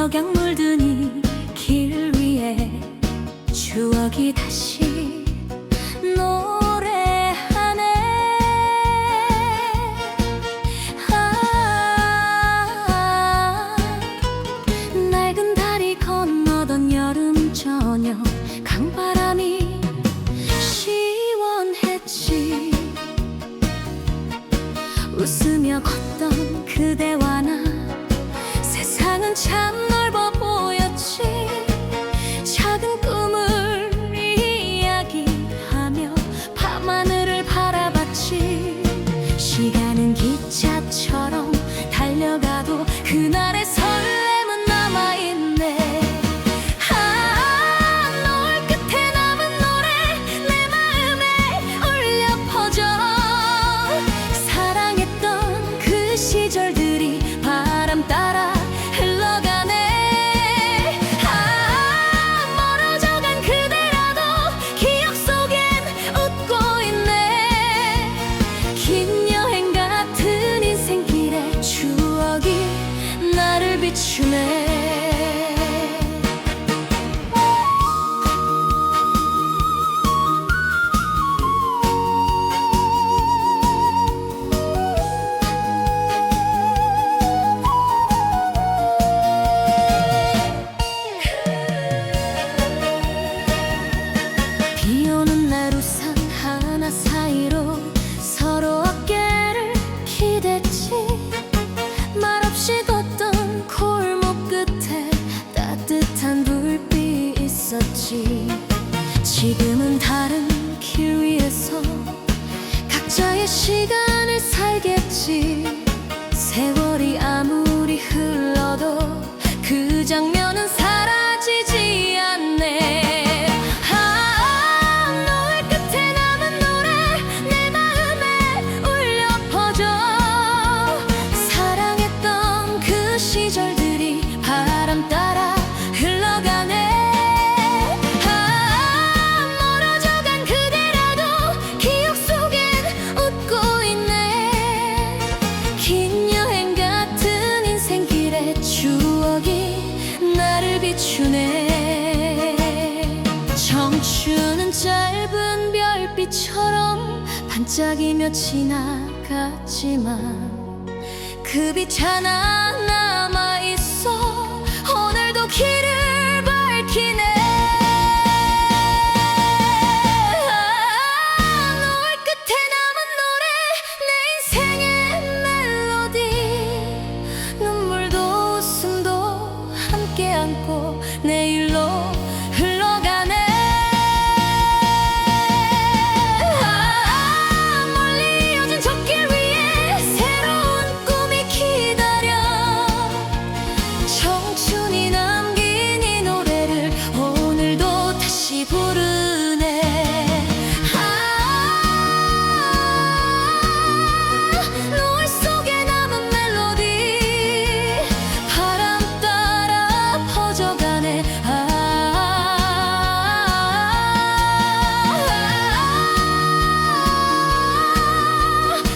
석양 물든 이 길 위에 추억이 다시 노래하네. 낡은 다리 건너던 여름 저녁, 강바람이 시원했지. 웃으며 걷던 그대와 나, 세상은 참 넓어 보였지. 작은 꿈을 이야기하며 밤하늘을 바라봤지. 시간은 기차처럼 달려가도 그날의 설렘은 남아있네. 노을 끝에 남은 노래 내 마음에 울려 퍼져. 사랑했던 그 시절들이 바람 따라 흘러가네. 멀어져간 그대라도 기억 속엔 웃고 있네. 긴 여행 같은 인생길에 추억이 나를 비추네. 비 오는 날 우산 하나 사이로 서로 어깨를 기댔지. 말없이 걷던 골목 끝에 따뜻한 불빛 있었지. 지금은 다른 길 위에서 각자의 시간을 살겠지. 세월이 아무리 흘러도 그 장면은 사라지지 않네. 노을 끝에 남은 노래 내 마음에 울려 퍼져. 사랑했던 그 시절들이 바람 따라 흘러가네. 멀어져간 그대라도 기억 속엔 웃고 있네. 긴 여행 같은 인생길에 추억이 나를 비추네. 청춘은 짧은 별빛처럼 반짝이며 지나갔지만 그 빛 하나 남아있어 오늘도 길을 밝히네. 노을 끝에 남은 노래 내 인생의 멜로디. 눈물도 웃음도 함께 안고 내일로 흘러가네. 멀리 이어진 저 길 위에 새로운 꿈이 기다려. 청춘이 남긴 이 노래를 오늘도 다시 부르네. 노을 속에 남은 멜로디 바람 따라 퍼져가네.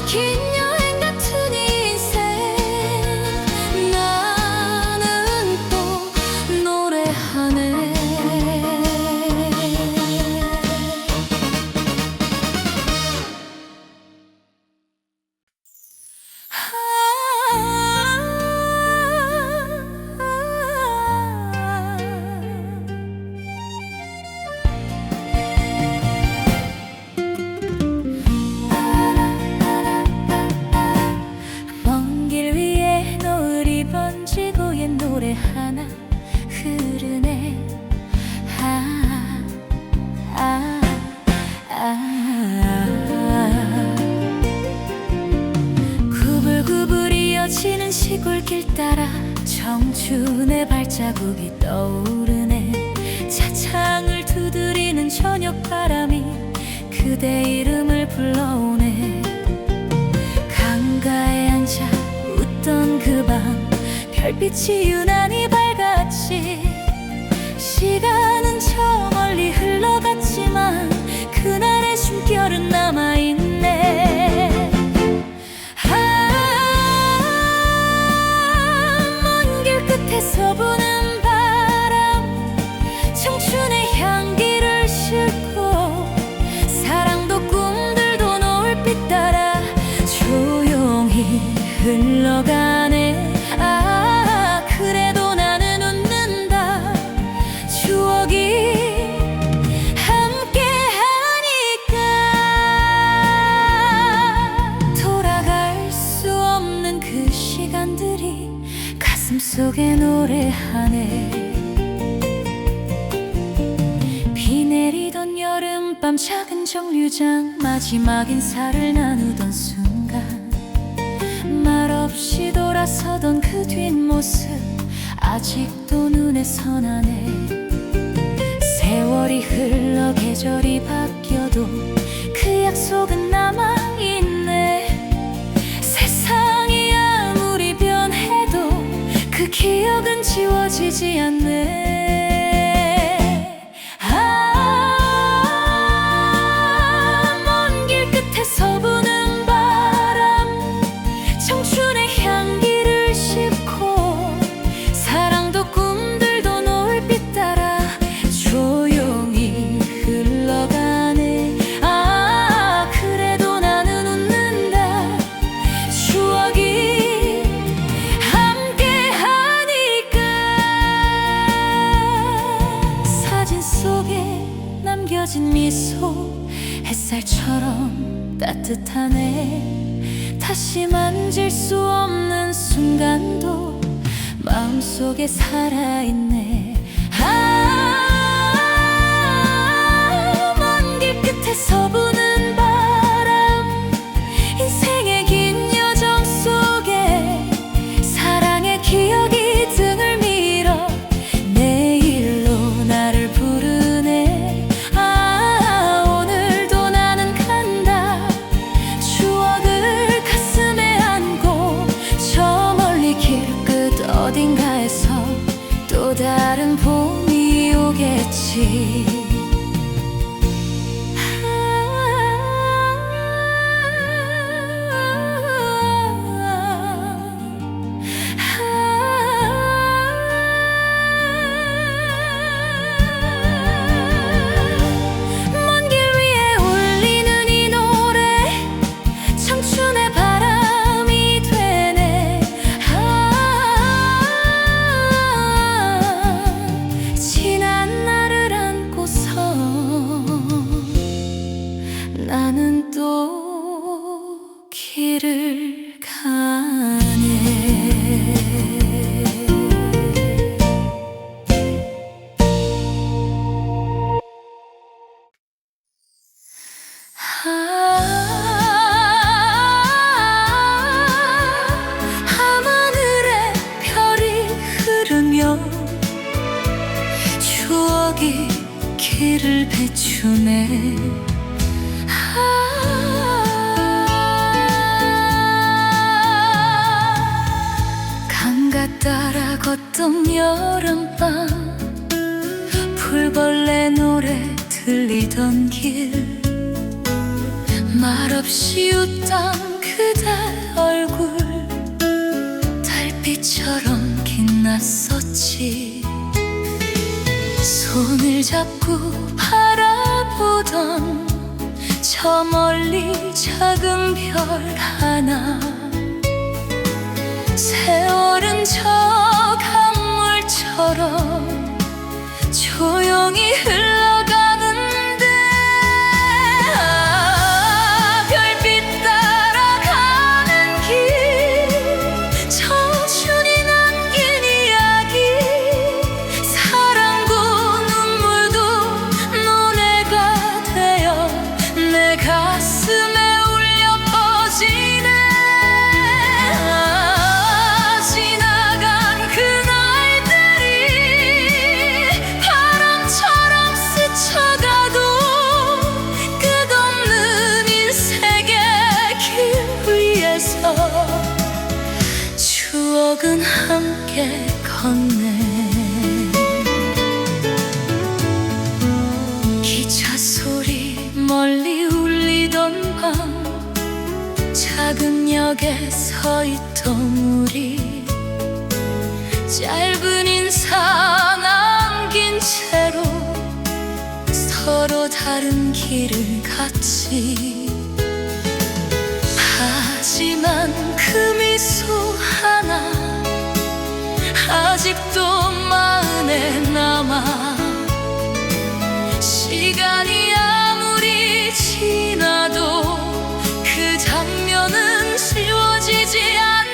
긴 여행 같은 인생 나는 또 노래하네. 먼 길 위에 노을이 번지고 옛 노래 하나 흐르네. 구불구불 이어지는 시골길 따라 청춘의 발자국이 떠오르네. 차창을 두드리는 저녁 바람이 그대 이름을 불러오네. 강가에 앉아 웃던 그 밤 별빛이 유난히 밝았지. 시간은 저 멀리 흘러갔지만 그날의 숨결은 남아있네. 먼 길 끝에서 부는 그날들이 가슴속에 노래하네. 비 내리던 여름밤 작은 정류장 마지막 인사를 나누던 순간 말없이 돌아서던 그 뒷모습 아직도 눈에 선하네. 세월이 흘러 계절이 바뀌어도 그 약속은 남아있네. 세상이 아무리 변해도 그 기억은 지워지지 않네. 먼 길 끝에서 부는 바람 청춘의 향기를 싣고 사랑도 꿈들도 노을빛 따라 조용히 흘러가네. 그래도 나는 웃는다. 추억이 함께하니까. 사진 속에 남겨진 미소 햇살처럼 따뜻하네. 다시 만질 수 없는 순간도 마음속에 살아있네. 먼 길 끝에서 부는 바람 인생의 긴 여정 속에 사랑의 기억이 등을 밀어 내일로 나를 부르네. 오늘도 나는 간다. 추억을 가슴에 안고 저 멀리 길끝 어딘가에서 또 다른 봄이 오겠지. 먼 길 위에 울리는 이 노래 청춘의 바람이 되네. 지난 날을 안고서 나는 또 길을 가네. 밤하늘에 별이 흐르며 추억이 길을 비추네. 강가 따라 걷던 여름밤 풀벌레 노래 들리던 길 말없이 웃던 그대 얼굴 달빛처럼 빛났었지. 손을 잡고 바라보던 저 멀리 작은 별 하나 세월은 저 강물처럼 조용히 흘러가는데 별빛 따라가는 길 청춘이 남긴 이야기 사랑도 눈물도 노래가 되어 내 가슴에 울려 퍼지네. 지나간 그날들이 바람처럼 스쳐가도 끝없는 인생의 길 위에서 추억은 함께 걷네. 기차 소리 멀리 울리던 밤 작은 역에 서 있던 우리 짧은 인사 남긴 채로 서로 다른 길을 갔지. 하지만 그 미소 하나 아직도 마음에 남아. 시간이 아무리 지나도 그 장면은 지워지지 않네.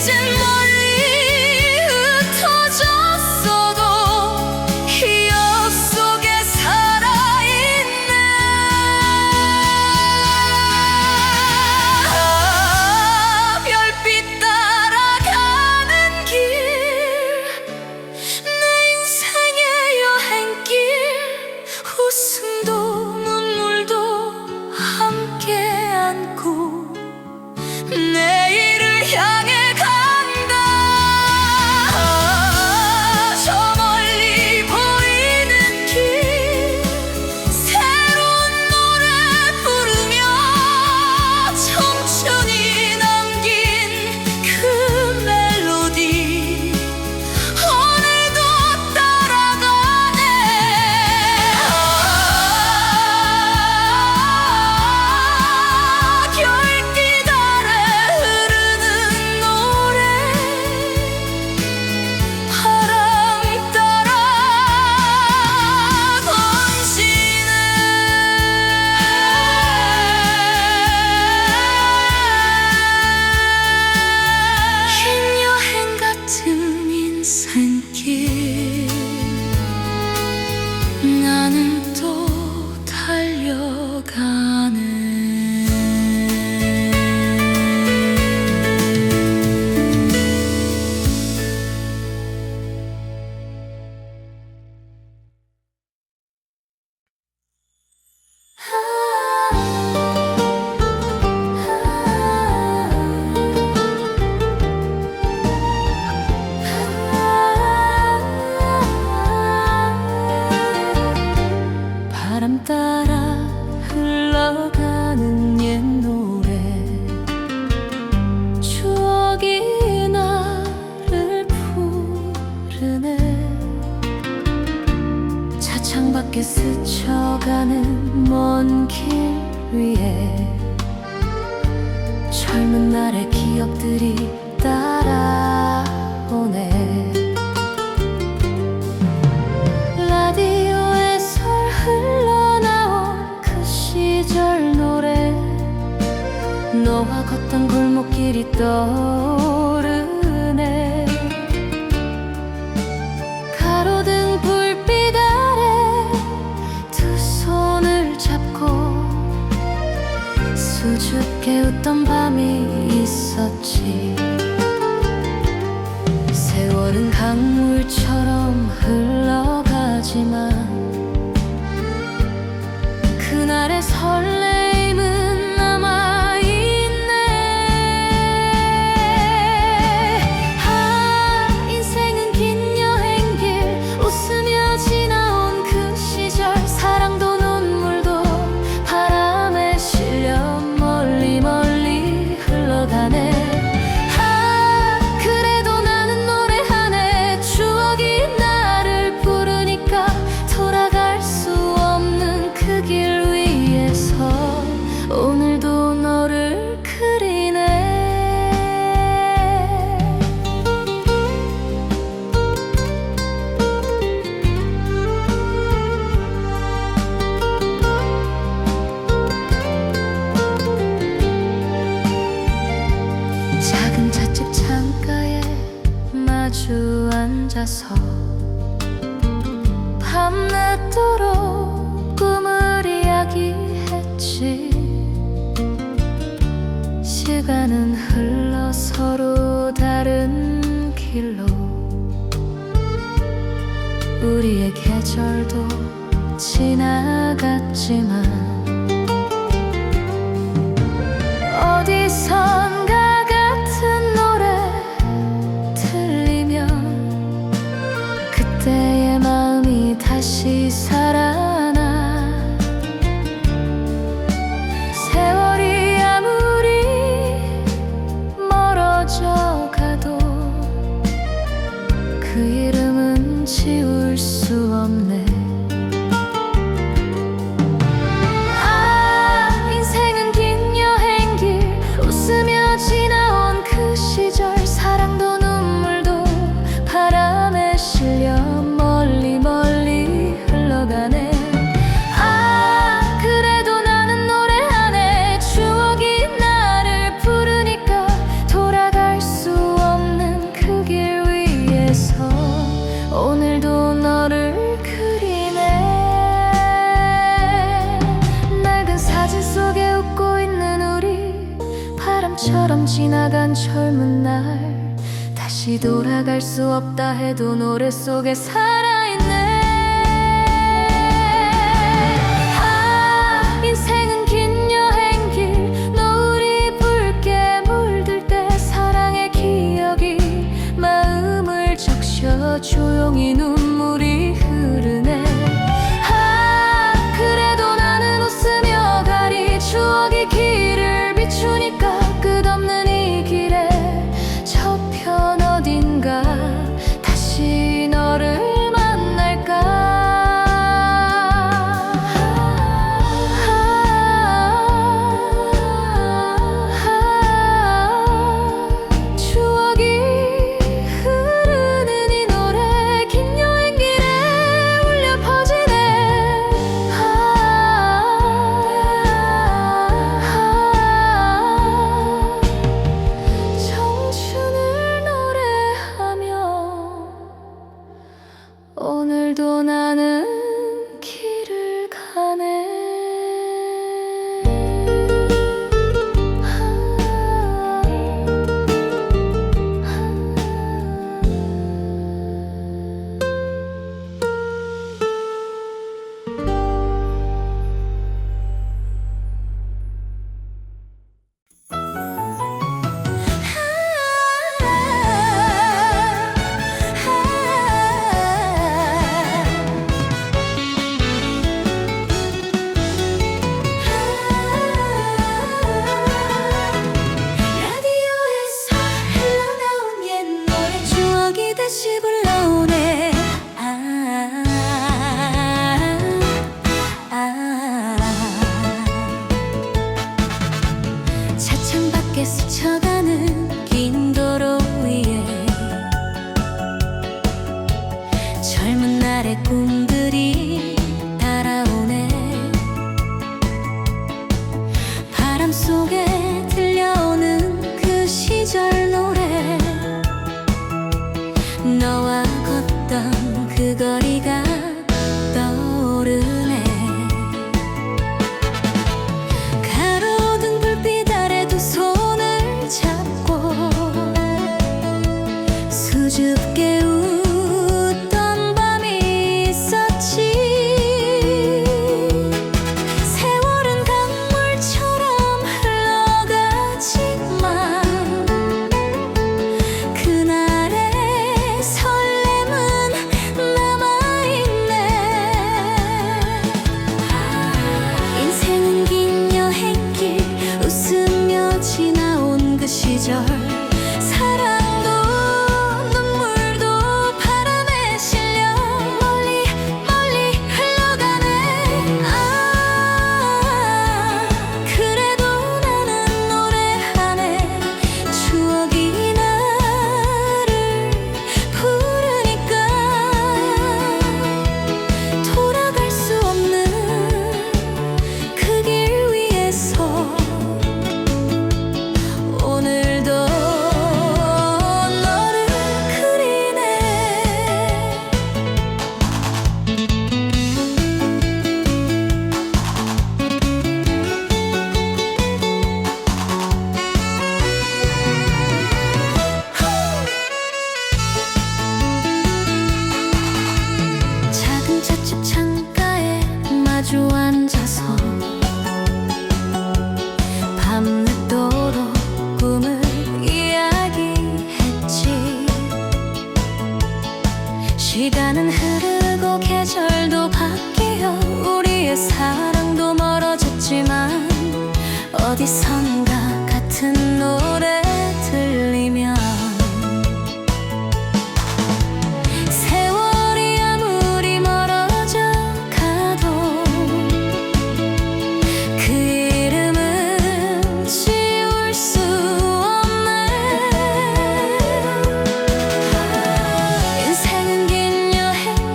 이젠 멀리 흩어졌어도 기억 속에 살아있네. 별빛 따라가는 길, 내 인생의 여행길, 웃음도 눈물도 함께 안고 내일을 향해 간다. 저 멀리 보이는 길, 새로운 노래 부르며 청춘이 남긴 그 멜로디 오늘도 따라가네. 결길 아래 흐르는 노래, 바람 따라 번지네. 긴 여행 같은 인생길, 나는 또 달려가네. 바람 따라 흘러가는 옛 노래, 추억이 나를 부르네. 차창 밖에 스쳐가는 먼 길 위에 젊은 날의 기억들이 따라오네. 라디오에서 흘러나온 그 시절 노래, 너와 걷던 골목길이 떠오르네. 가로등 불빛 아래 두 손을 잡고 수줍게 웃던 밤이 있었지. 세월은 강물처럼 흘러가지만 그날의 설레임은 남아있네. 인생은 긴 여행길, 웃으며 지나온 그 시절, 사랑도 눈물도 바람에 실려 멀리 멀리 흘러가네. 그래도 나는 노래하네. 추억이 나를 부르니까 돌아갈 수 없는 그 길 위에서 오늘도 너를 그리네. 작은 찻집 창가에 마주 앉아서 밤늦도록 꿈을 이야기했지. 시간은 흘러 서로 다른 길로, 우리의 계절도 지나갔지만 어디선가 같은 노래 들리면 그때의 마음이 다시 살아나. 세월이 아무리 멀어져 가도 그 이름은 지울 수 없네. 다시 돌아갈 수 없다 해도 노래 속에 살아있네. 인생은 긴 여행길, 노을이 붉게 물들 때 사랑의 기억이 마음을 적셔 조용히 눈물이 흐르네. 그래도 나는 웃으며 가리, 추억이 길을 비추니까 끝없는 이 길에 저편 어딘가 다시 너를 만날까. 추억이 흐르는 이 노래 긴 여행길에 울려 퍼지네. 청춘을 노래하며 오늘도 나는 길을 가네. 라디오에서 흘러나온 옛 노래 추억이 다시 불러오네. 차창 밖에 스쳐가는 긴 도로 위에 젊은 날의 꿈들이 달아오네. 바람 속에 들려오는 그 시절 노래, 너와 걷던 그 거리가 떠오르네. 가로등 불빛 아래 두 손을 잡고 수줍게 웃던 밤이 있었지. 세월은 강물처럼 흘러가지만 그날의 설렘은 남아있네. 인생은 긴 여행길, 웃으며 지나온 그 시절, 사랑도 눈물도 바람에 실려 멀리 멀리 흘러가네. 그래도 나는 노래하네. 추억이 나를 부르니까 돌아갈 수 없는 그 길 위에서 오늘도 너를 그리네. 작은 찻집 창가에 마주 앉아서 밤늦도록 꿈을 이야기했지. 시간은 흐르고 계절도 바뀌어 우리의 사랑도 멀어졌지만 어디선가 같은 노래 들리면 세월이 아무리 멀어져 가도 그 이름은 지울 수 없네. 인생은 긴 여행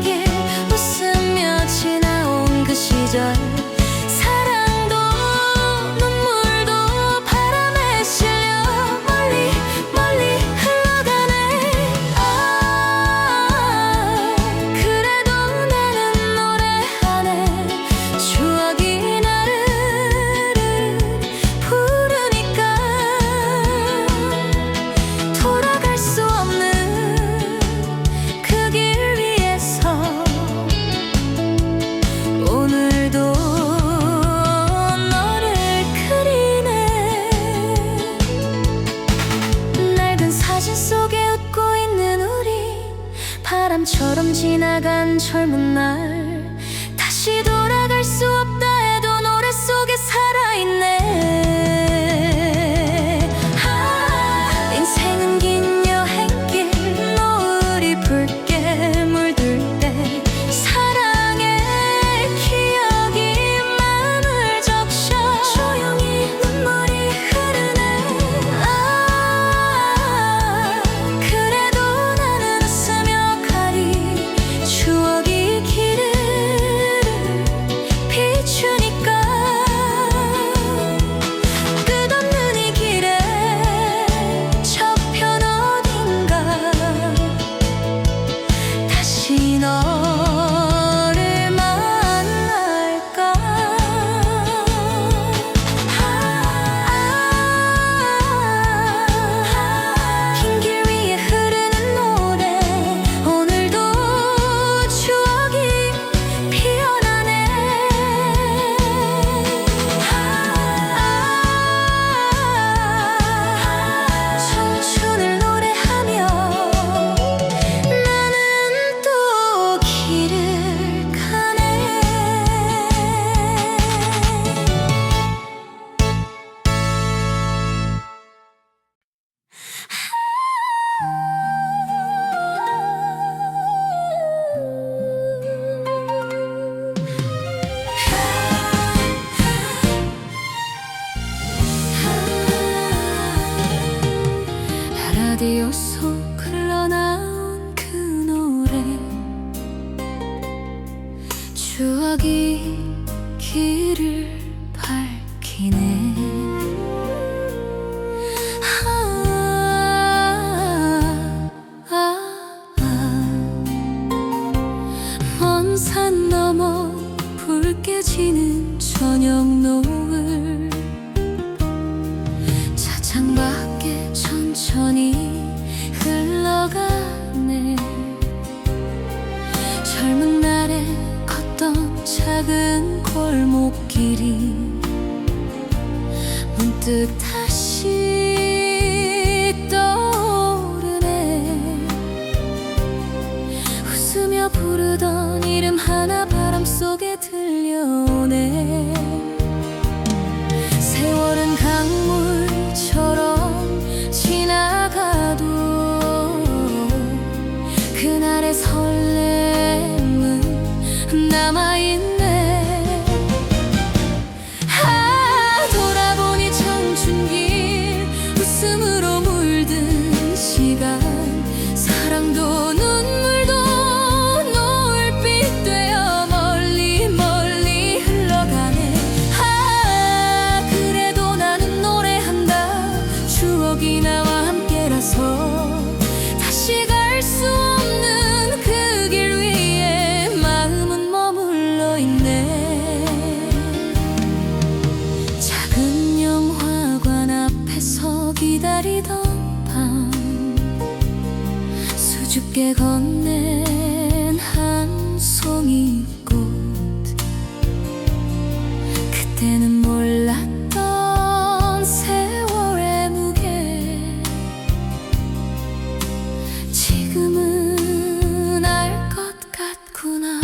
바람처럼 지나간 젊은 날 다시 돌아갈 수 없다 해도 노래 속에 살아있네. 인생은 긴 여행길 노을이 붉게 물들 때 사랑의 기억이 마음을 적셔 조용히 눈물이 흐르네. 그래도 나는 웃으며 가리 추억이 길을 비추니까 끝없는 이 길에 저편 어딘가 다시 너를 만날까. 긴 길 위에 흐르는 노래 오늘도 추억이 피어나네. 청춘을 노래하며 나는 또 길을 가네. 라디오 속 흘러나온 그 노래 추억이 길을 밝히네. 먼 산 너머 붉게 지는 저녁 노을 차창밖에 천천히 흘러가네. 젊은 날에 걷던 작은 골목길이 문득 다시 떠오르네. 웃으며 부르던 이름 하나 바람 속에 들려오네. 세월은 강물처럼 지나가도 그날의 설렘은 남아있네. 돌아보니 청춘길 웃음으로 물든 시간 사랑도 눈물도 노을빛 되어 멀리 멀리 흘러가네. 그래도 나는 노래한다. 추억이 나와 함께라서 다시 갈 수 없는 그 길 위에 마음은 머물러 있네. 작은 영화관 앞에서 기다리던 밤 수줍게 건넨 한 송이 꽃 그때는 몰랐던 세월의 무게 지금은 알 것 같구나.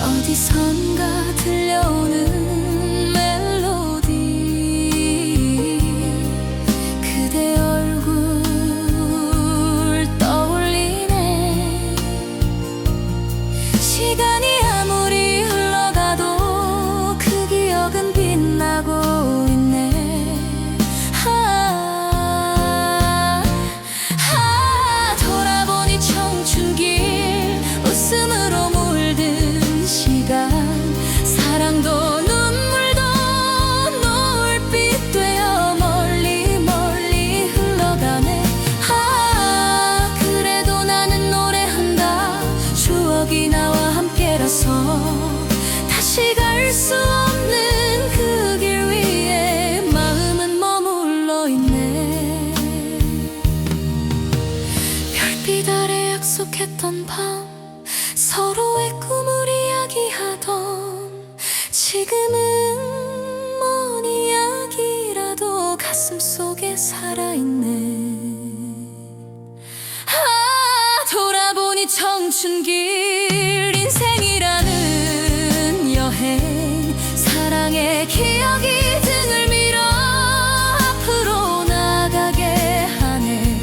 어디선가 들려오는 멜로디 그대 얼굴 떠올리네. 시간이 아무리 흘러가도 그 기억은 빛나고 있네. 돌아보니 청춘길 웃음으로 물든 시간 사랑도 눈물도 노을빛 되어 멀리 멀리 흘러가네. 그래도 나는 노래한다. 추억이 나와 함께라서 다시 갈 수 없는 그 길 위에 마음은 머물러 있네. 별빛 아래 약속했던 밤 서로의 꿈을 이야기하던 지금은 먼 이야기라도 가슴 속에 살아있네. 청춘길 인생이라는 여행 사랑의 기억이 등을 밀어 앞으로 나가게 하네.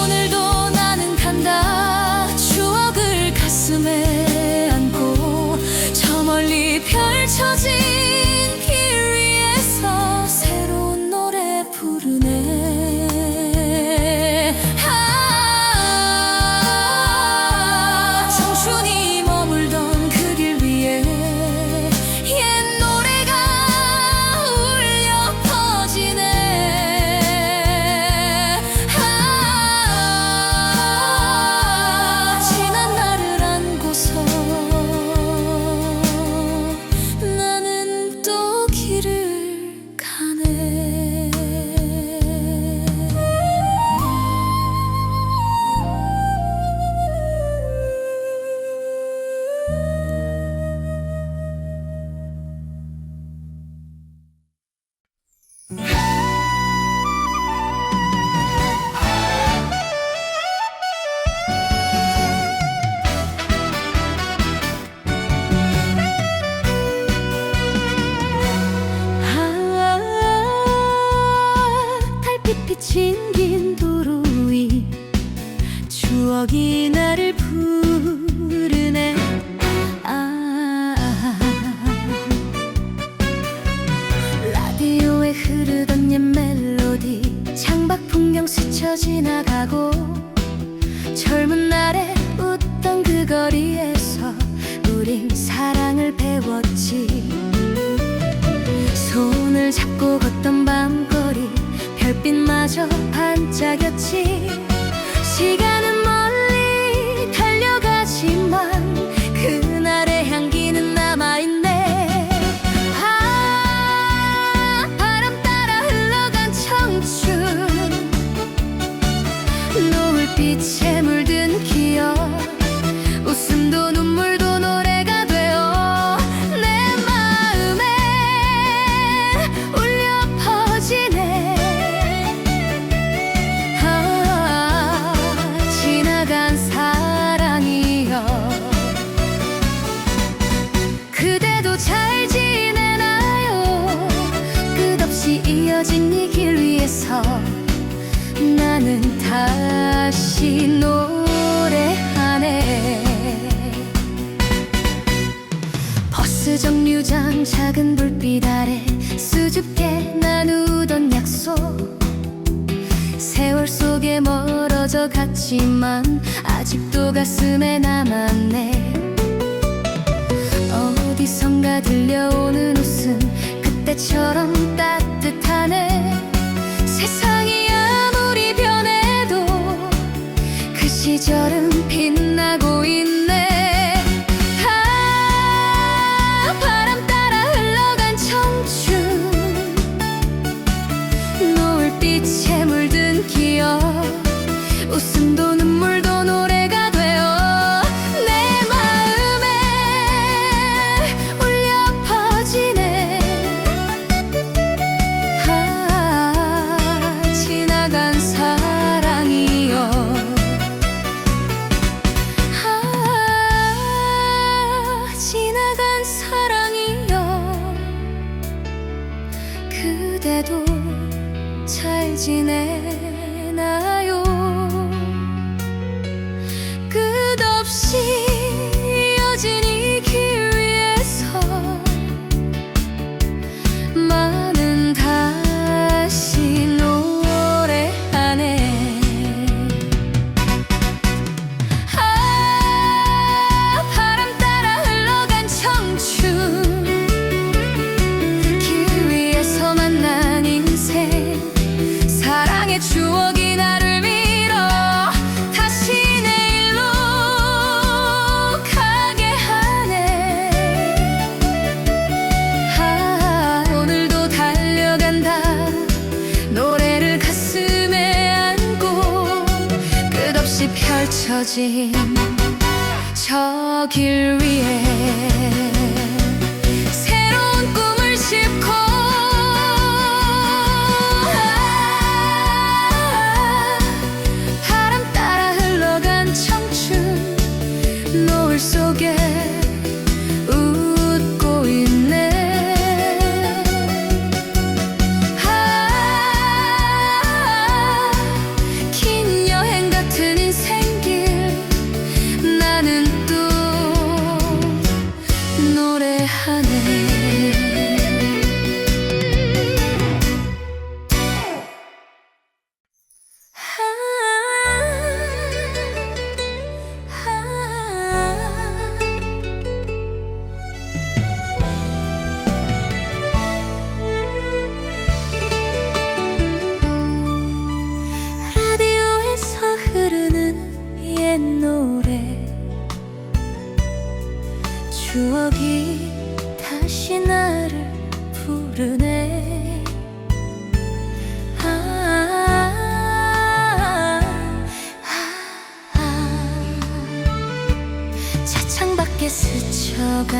오늘도 나는 간다. 추억을 가슴에 안고 저 멀리 펼쳐진 길 위에서 새로운 노래 부르네. 청춘이 머물던 그 길 위에 옛 노래가 울려 퍼지네. 지난 날을 안고서 나는 또 길을 가네. 달빛 비친 긴 도로 위 추억이 나를 부르네. 라디오에 흐르던 옛 멜로디 창밖 풍경 스쳐 지나가고 젊은 날에 웃던 그 거리에서 우린 사랑을 배웠지. 손을 잡고 걷던 밤거리 별빛마저 반짝였지. 시간은 멀리 달려가지만 그날의 향기는 남아있네. 바람 따라 흘러간 청춘, 노을빛에 물든 기억, 웃음도 눈물도 노래가 되어 내 마음에 울려 퍼지네. 지나간 사랑이여 그대도 잘 지내나요? 끝없이 이어진 이 길 위에서 나는 다시 노래하네. 버스 정류장 작은 불빛 아래 수줍게 나누던 약속, 세월 속에 멀어져 갔지만 아직도 가슴에 남았네. 어디선가 들려오는 웃음 그때처럼 따뜻하네. 세상이 아무리 변해도 그 시절은 빛나고 있네. 바람 따라 흘러간 청춘, 노을빛에 물든 기억, 웃음도 눈물도 노래가 되어 내 마음에 울려 퍼지네. 지나간 사랑이여 지나간 사랑이여 그대도 잘 지내나요? 끝없이 이어진 이 길 위에서 나는 다시 노래하네. 바람 따라 흘러간 청춘, 길 위에서 만난 인생, 사랑의 추억이 나를 밀어 다시 내일로 가게 하네. 오늘도 달려간다. 노래를 가슴에 안고 끝없이 펼쳐진 저 길 위에 새로운 꿈을 싣고 바람 따라 흘러간 저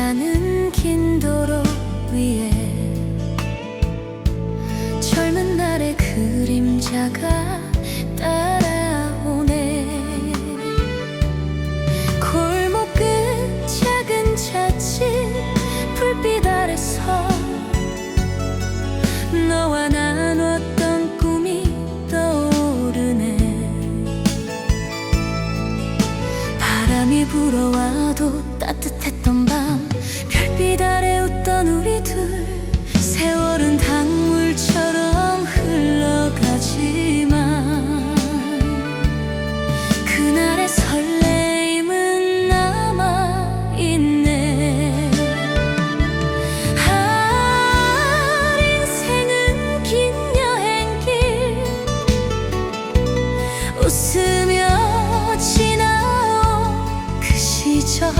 가는 긴 도로 위에 젊은 날의 그림자가 따라오네. 골목 끝 작은 찻집 불빛 아래서 너와 나눴던 꿈이 떠오르네. 바람이 불어와도 따뜻했던 밤 별빛 아래 웃던 우리 둘. 세월은 강물처럼 흘러가지만 그날의 설레임은 남아있네. 인생은 긴 여행길 웃으며 지나온 그 시절.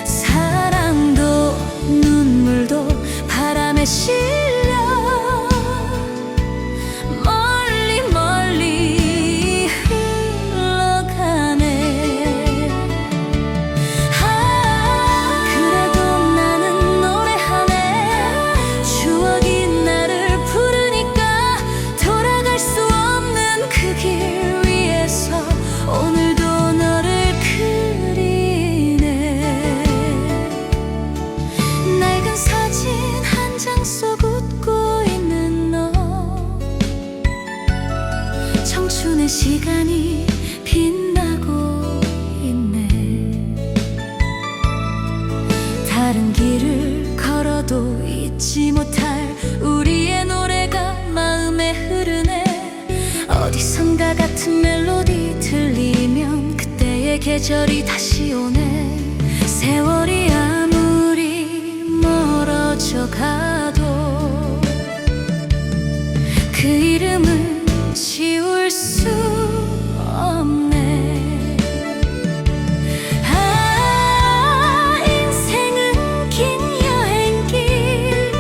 사랑도 눈물도 바람에 실려 멀리 멀리 흘러가네. 그래도 나는 노래하네. 추억이 나를 부르니까 돌아갈 수 없는 그 길 위에서 오늘도 너를 그리네. 낡은 사진 한 장 속 웃고 있는 너. 청춘의 시간이 빛나고 있네. 다른 길을 걸어도 잊지 못할 우리의 노래가 마음에 흐르네. 어디선가 같은 멜로디 들리면 그때의 계절이 다시 오네. 세월이 아무리 멀어져 가도 그 이름은 지울 수 없네. 인생은 긴 여행길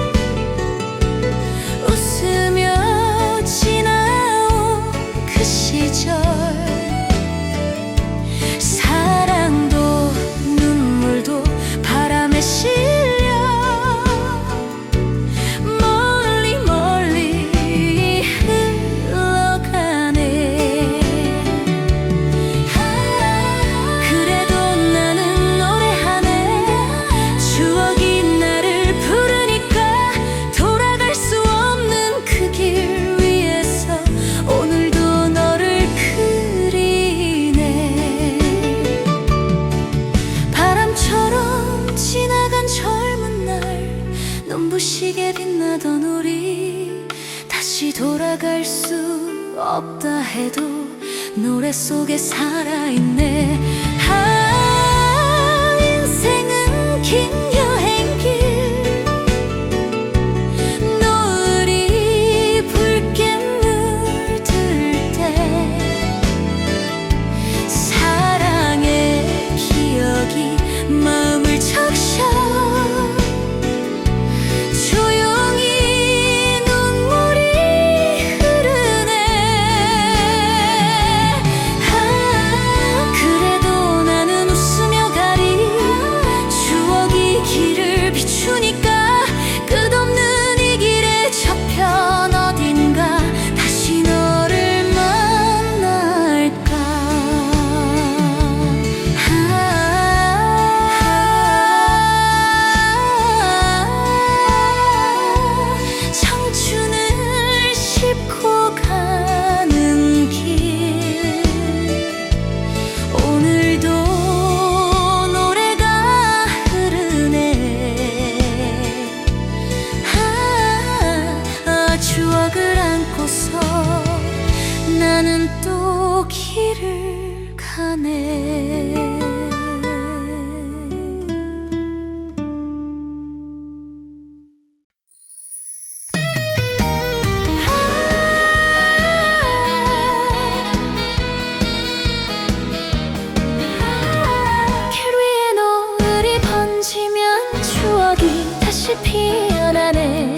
웃으며 지나온 그 시절. 사랑도 눈물도 바람에 실려 멀리 멀리 흘러가네. 그래도 나는 노래하네. 추억이 나를 부르니까 돌아갈 수 없는 그 길 위에서 오늘도 너를 그리네. 바람처럼 지나간 젊은 날 눈부시게 빛나던 우리. 다시 돌아갈 수 없다 해도 노래 속에 살아있네. 인생은 긴 여행길 노을이 붉게 물들 때 사랑의 기억이 마음을 적셔 조용히 눈물이 흐르네. 그래도 나는 웃으며 가리. 추억이 길을 비추니까 끝없는 이 길의 저편 어딘가 다시 너를 만날까. 청춘을 싣고 가는 길. 오늘도 노래가 흐르네. 추억을 안고서 나는 또 길을 가네. 길 위에 노을이 번지면 추억이 다시 피어나네.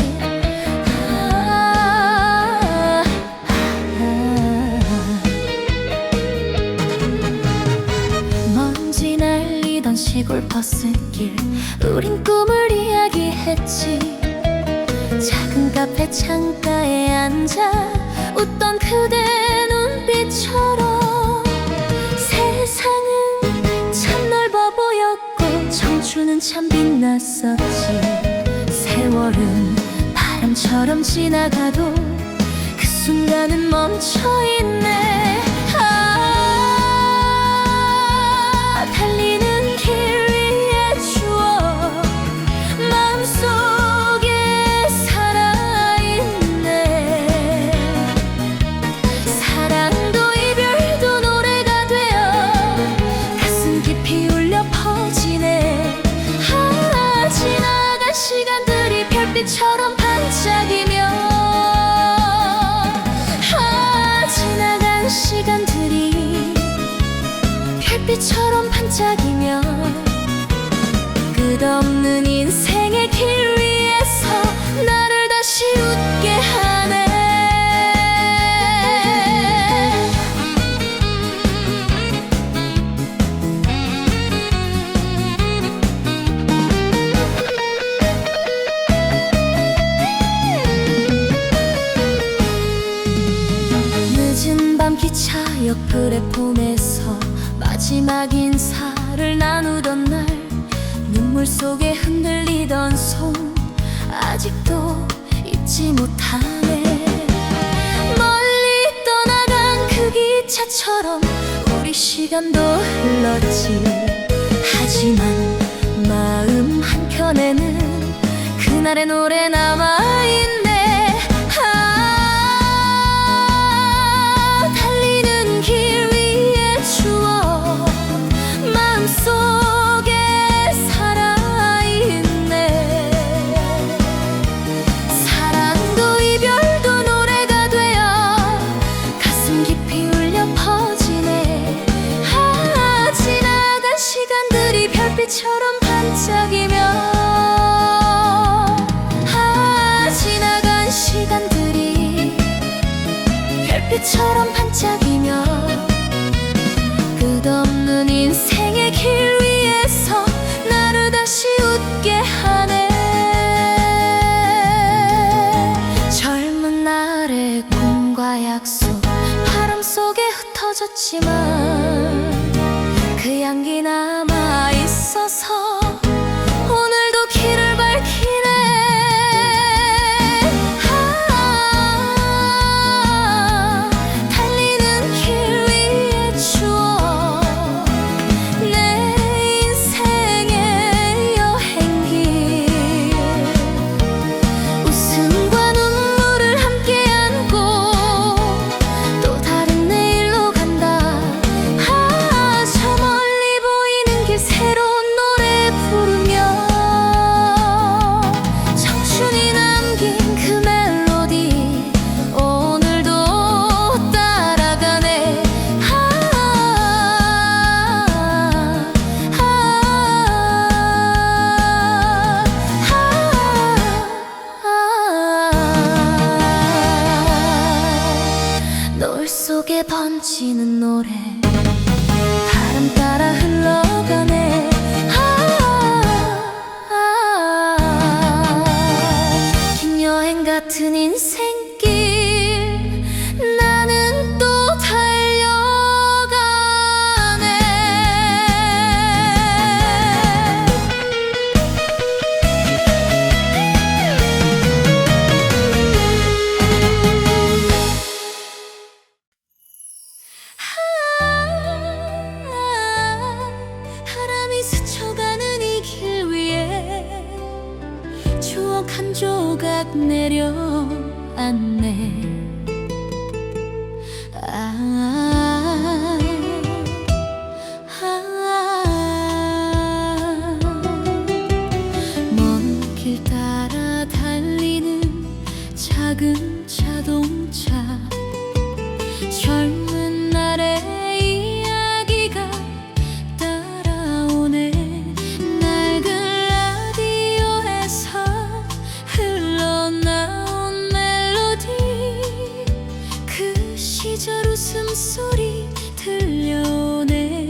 먼 걷은 길 우린 꿈을 이야기했지. 작은 카페 창가에 앉아 웃던 그대 눈빛처럼 세상은 참 넓어 보였고 청춘은 참 빛났었지. 세월은 바람처럼 지나가도 그 순간은 멈춰있네. 달리는 길 위에 추억 마음속에 살아있네. 사랑도 이별도 노래가 되어 가슴 깊이 울려 퍼지네. 지나간 시간들이 별빛처럼 반짝이며 지나간 시간들이 별빛처럼 반짝이며 끝없는 인생의 길 위에서 나를 다시 웃게 하네. 늦은 밤 기차역 플랫폼에서 마지막 인사를 나누던 날 눈물 속에 흔들리던 손 아직도 잊지 못하네. 멀리 떠나간 그 기차처럼 우리 시간도 흘렀지. 하지만 마음 한켠에는 그날의 노래 남아있네. 달리는 길 위에 추억 마음속에 살아있네. 사랑도 이별도 노래가 되어 가슴 깊이 울려 퍼지네. 지나간 시간들이 별빛처럼 반짝이며 지나간 시간들이 별빛처럼 반짝이며 끝없는 인생의 길 위에서 나를 다시 웃게 하네. 젊은 날의 꿈과 약속 바람 속에 흩어졌지만 그 향기 남아 있어서 오늘도 길을 밝히네. 달리는 길 위에 추억 내 인생의 여행길 웃음과 눈물을 함께 안고 또 다른 내일로 간다. 저 멀리 보이는 길 새로운 노래 부르며 청춘이 남긴 그 멜로디 오늘도 따라가네. 노을 속에 번지는 노래 바람 따라 흘러가네. 긴 여행 같은 인생길 나는 또 달려가네. 바람이 스쳐가는 이 길 위에 추억 한 조각 내려앉네. 먼 길 따라 달리는 작은 자동차 젊은 날의 이야기가 따라오네. 낡은 라디오에서 흘러나온 멜로디 그 시절 웃음소리 들려오네.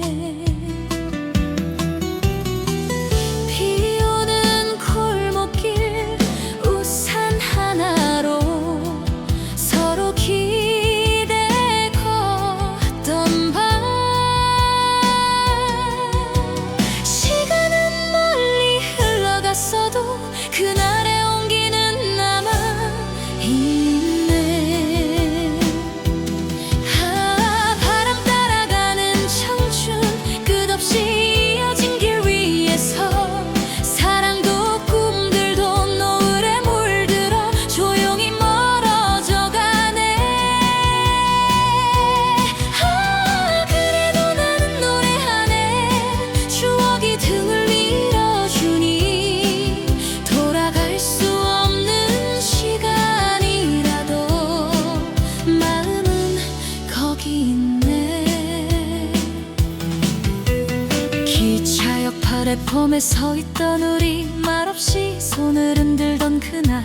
플랫폼에 서 있던 우리 말없이 손을 흔들던 그날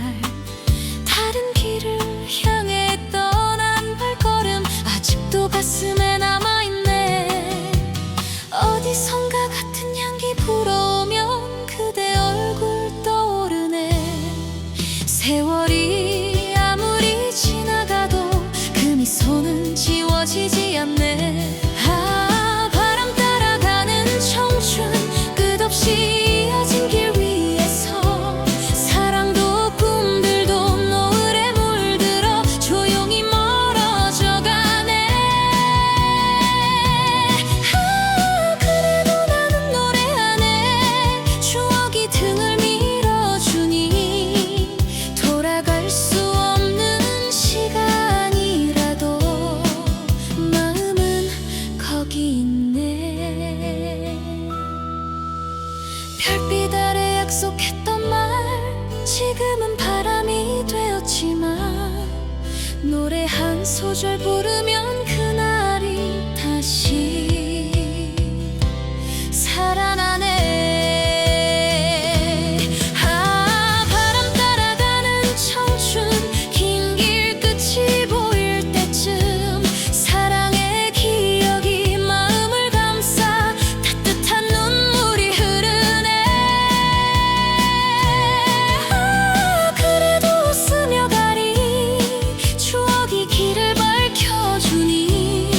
다른 길을 향해 떠난 발걸음 아직도 가슴에 남아있네. 어디선가 같은 향기 불어오면 그대 얼굴 떠오르네. 세월이 아무리 지나가도 그 미소는 지워지지 않네. 바람 따라가는 청춘 끝없이 이어진 길 위에서 사랑도 꿈들도 노을에 물들어 조용히 멀어져 가네. 그래도 나는 노래하네. 추억이 등을 밀어주니 돌아갈 수 없는 시간이라도 마음은 거기 있네. 별빛 아래 약속했던 말 지금은 바람이 되었지만 노래 한 소절 부르면 그날이 다시 살아나네. 바람 따라가는 청춘 긴 길 끝이 보일 때쯤 사랑의 기억이 마음을 감싸 따뜻한 눈물이 흐르네. 그래도 웃으며 가리 추억이 길을 밝혀주니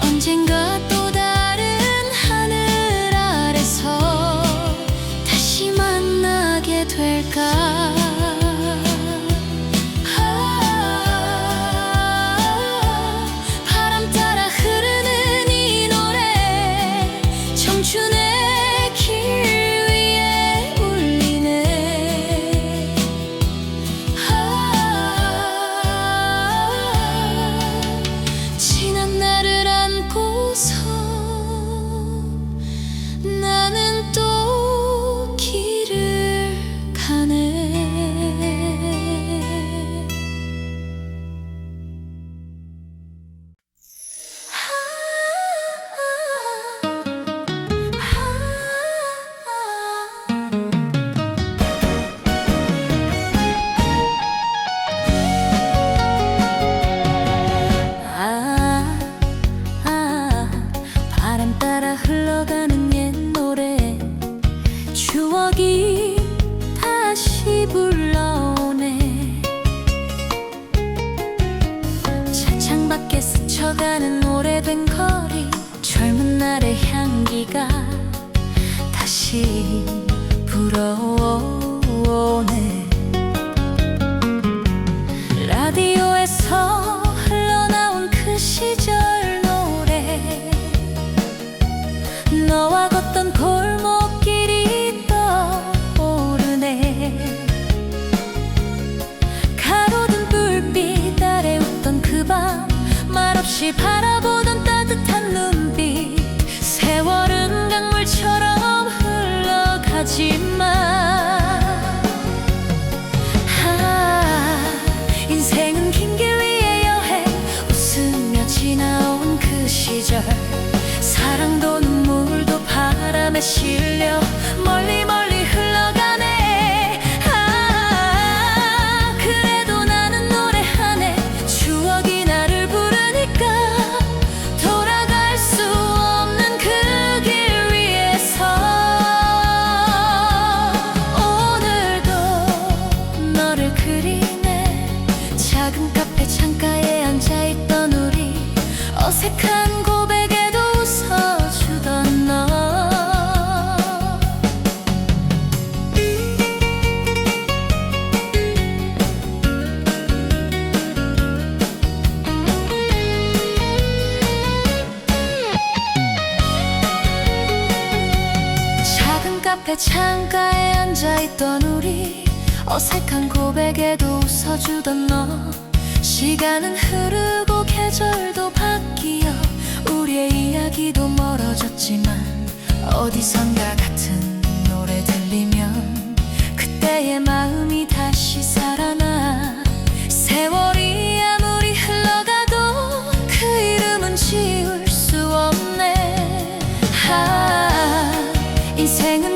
언젠가 또 다른 하늘 아래서 다시 만나게 될까. 바람 따라 흐르는 이 노래 청춘의 길 위에 울리네. 지난 날을 안고서 나는 또 길을 가네. 바람 따라 흘러가는 옛 노래 추억이 다시 불러오네. 차창 밖에 스쳐가는 오래된 거리 젊은 날의 향기가 다시 불어오네. 라디오에서 흘러나온 그 시절 노래 너와 걷던 골목길이 떠오르네. 가로등 불빛 아래 웃던 그 밤 말없이 바라보던 따뜻한 눈빛 세월은 강물처럼 흘러가지만 인생은 긴 길 위의 여행 웃으며 지나온 그 시절 사랑도 눈물도 바람에 실려 멀리 멀리 흘러가네. 그래도 나는 노래하네. 추억이 나를 부르니까 돌아갈 수 없는 그 길 위에서 오늘도 너를 그리네. 작은 카페 창가에 앉아있던 우리 어색한 고백에도 웃어주던 너. 작은 카페 창가에 앉아있던 우리 어색한 고백에도 웃어주던 너. 시간은 흐르고 계절도 바뀌어 우리의 이야기도 멀어졌지만 어디선가 같은 노래 들리면 그때의 마음이 다시 살아나. 세월이 아무리 흘러가도 그 이름은 지울 수 없네. 인생은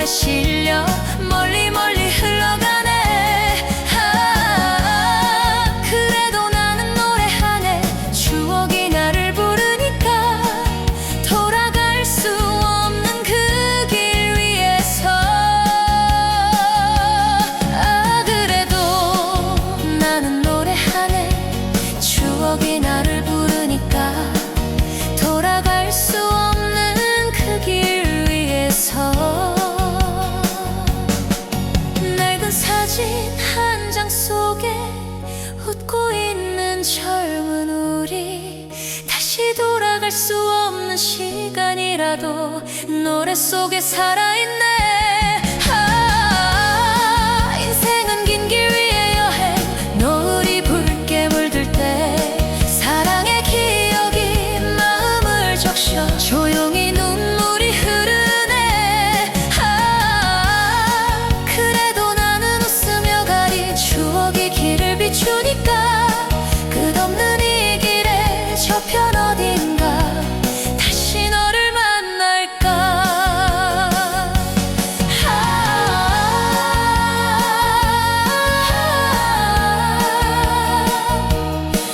바람에 실려 멀리 멀리 흘러가네. 그래도 나는 노래하네. 추억이 나를 부르니까 돌아갈 수 없는 그 길 위에서. 그래도 나는 노래하네. 추억이 나를 부르니까 돌아갈 수 없는 그 길 위에서. 낡은 사진 한 장 속에 웃고 있는 젊은 우리. 다시 돌아갈 수 없는 시간이라도 노래 속에 살아있네. 인생은 긴 길 위의 여행. 노을이 붉게 물들 때 사랑의 기억이 마음을 적셔 조용히 눈물이 흐르네. 그래도 나는 웃으며 가리. 추억이 길을 비추니까 끝없는 이 길의 저편 어딘가 다시 너를 만날까.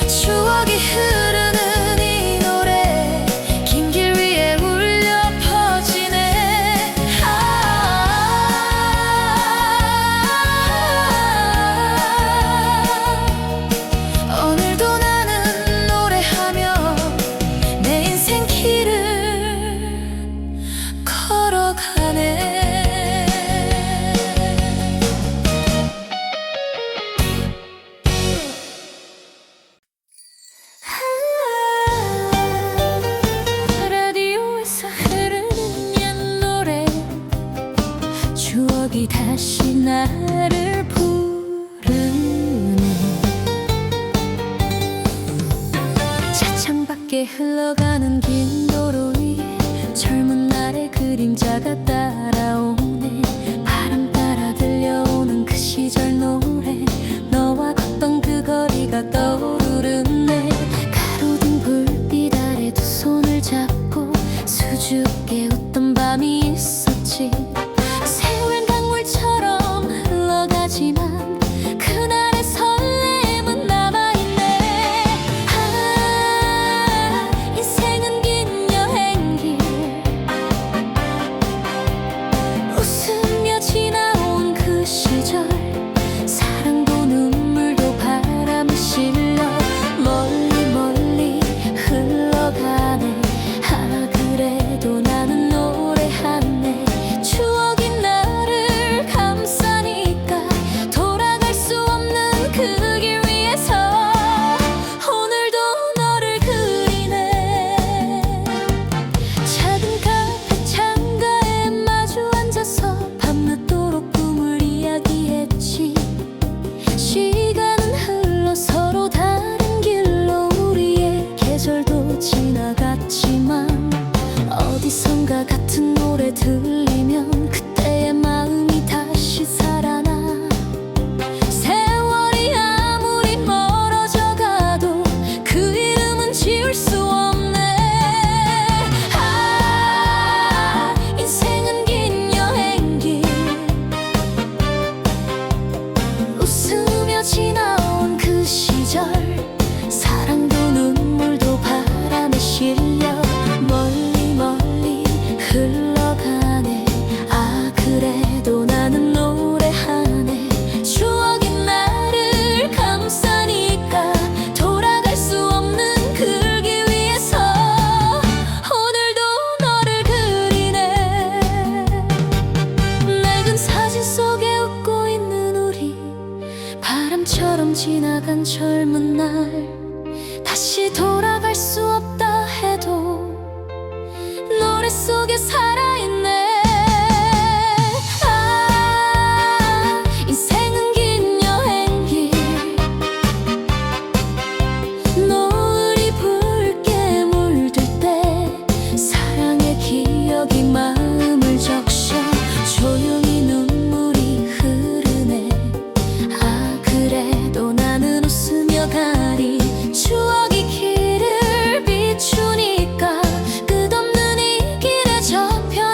추억이 흐르는 이 노래 긴 길 위에 울려 퍼지네. 오늘도 나는 노래하며 내 인생 길을 걸어가네. 라디오에서 흐르는 옛 노래. 추억이 다시 나를 부르네. 차창 밖에 흘러가는 긴 도로 위에 젊은 날의 그림자가 따라오네. 바람 따라 들려오는 그 시절 노래. 너와 걷던 그 거리가 떠오르네. 가로등 불빛 아래 두 손을 잡고 수줍게 웃던 밤이 있었지. 세월 강물처럼 흘러가지만 그날의 설렘은 남아있네. 인생은 긴 여행길. 웃으며 지나온 그 시절. 사랑도 눈물도 바람에 실려 멀리 멀리 흘러가네. 그래도 나는 노래하네. 추억이 나를 감싸니까 돌아갈 수 없는 그 길 위에서 오늘도 너를 그리네. 작은 카페 창가에 마주 앉아서 밤늦도록 꿈을 이야기했지. 시간은 흘러 서로 다른 길로 우리의 계절도 지나갔지만 어디선가 같은 노래 들리면 그때의 마음이 다시 살아나. 세월이 아무리 멀어져 가도 그 이름은 지울 수 없네. 인생은 긴 여행길. 웃으며 지나온 그 시절. 사랑도 눈물도 바람에 실려 멀리 멀리 흘러가네. 그래도 나는 노래하네. 추억이 나를 감싸니까 돌아갈 수 없는 그 길 위에서 오늘도 너를 그리네. 낡은 사진 속에 웃고 있는 우리. 바람처럼 지나간 젊은 날. 다시 돌아갈 수 없다 해도 노래 속에 살아있네. 인생은 긴 여행길. 노을이 붉게 물들 때 사랑의 기억이 마음을 적셔 조용히 눈물이 흐르네. 그래도 나는 웃으며 가리. 추억이 길을 비추니까 끝없는 이 길의 저편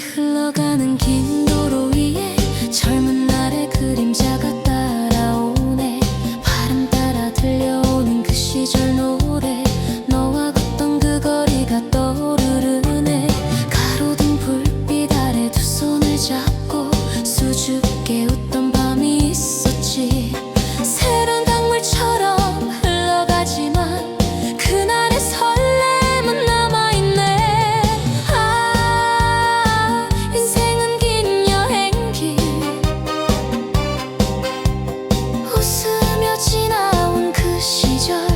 흘러가는 긴 도로 위에 젊은 날의 그림자가 따라오네. 바람 따라 들려오는 그 시절 노래, 너와 걷던 그 거리가 떠오르네. 가로등 불빛 아래 두 손을 잡고 수줍게 웃던 밤이 있었지. 새로운 강물처럼 흘러가지만 그날의 설렘은 남아있네. 아, 인생은 긴 여행길, 웃으며 지나온 그 시절,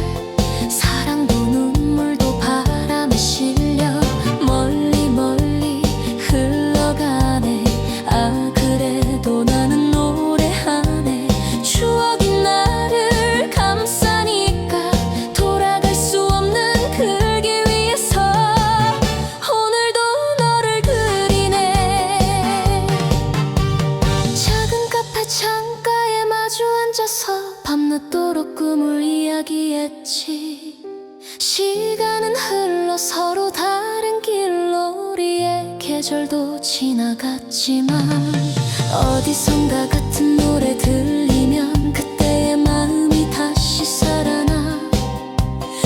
사랑도 눈물도 바람에 실려 멀리 멀리 흘러가네. 아, 그래도 나는 노래하네. 추억이 나를 감싸니까 돌아갈 수 없는 그 길 위에서 오늘도 너를 그리네. 작은 카페 창가에 마주 앉아서 밤늦도록 꿈을 이야기했지. 시간은 흘러 서로 다른 길로 우리의 계절도 지나갔지만 어디선가 같은 노래 들리면 그때의 마음이 다시 살아나.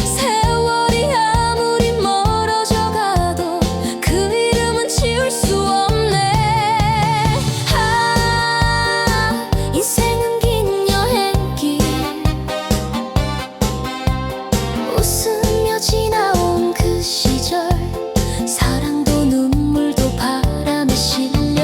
세월이 아무리 멀어져 가도 그 이름은 지울 수 없네. 아, 인생은 긴 여행길, 웃으며 지나온 그 시절, 사랑도 눈물도 바람에 실려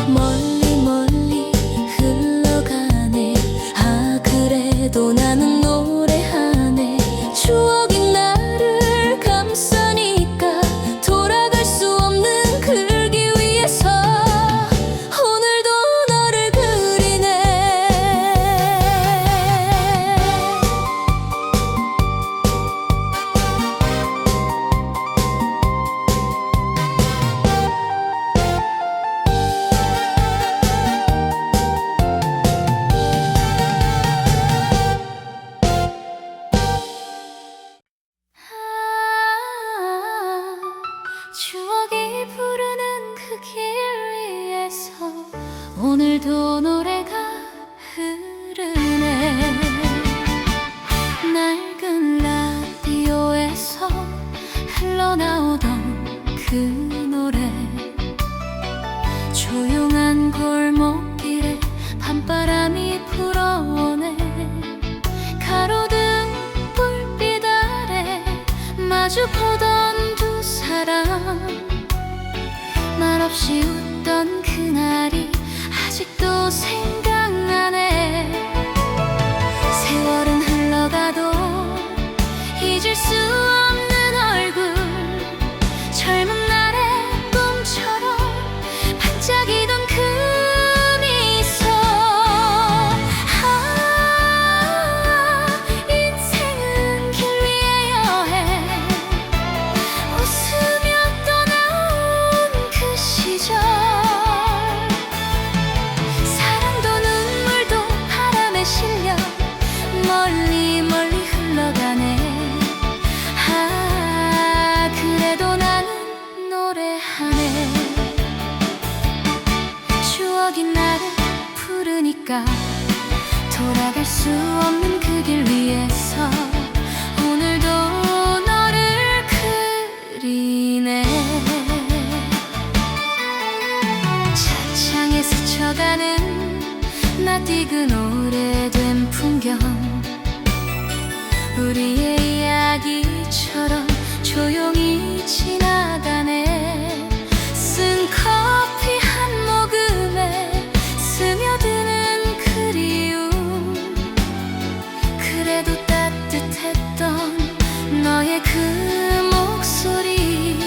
멀리 멀리 흘러가네. 아, 그래도 나는 노래하네. 추억이 나를 감싸니까 돌아갈 수 없는 그 길 위에서 오늘도 너를 그리네. 추억이 부르는 그 길 위에서 오늘도 노래가 흐르네. 낡은 라디오에서 흘러나오던 그 노래, 조용한 골목길에 밤바람이 불어오네. 가로등 불빛 아래 마주 보던 두 사람, 말없이 웃던 그날이 아직도 생각나네. 세월은 흘러가도 잊을 수 없는 얼굴, 젊은 날의 꿈처럼 반짝이던 그 미소. 아, 인생은 길 위의 여행, 웃으며 떠나온 그 시절, 사랑도 눈물도 바람에 실려 멀리 멀리 흘러가네. 아, 그래도 나는 노래하네. 추억이 나를 부르니까 돌아갈 수 없는 그 길 위에서 오늘도 너를 그리네. 차창에 스쳐가는 낯익은 오래된 풍경, 우리의 이야기처럼 조용히 지나가네. 쓴 커피 한 모금에 스며드는 그리움, 그래도 따뜻했던 너의 그 목소리.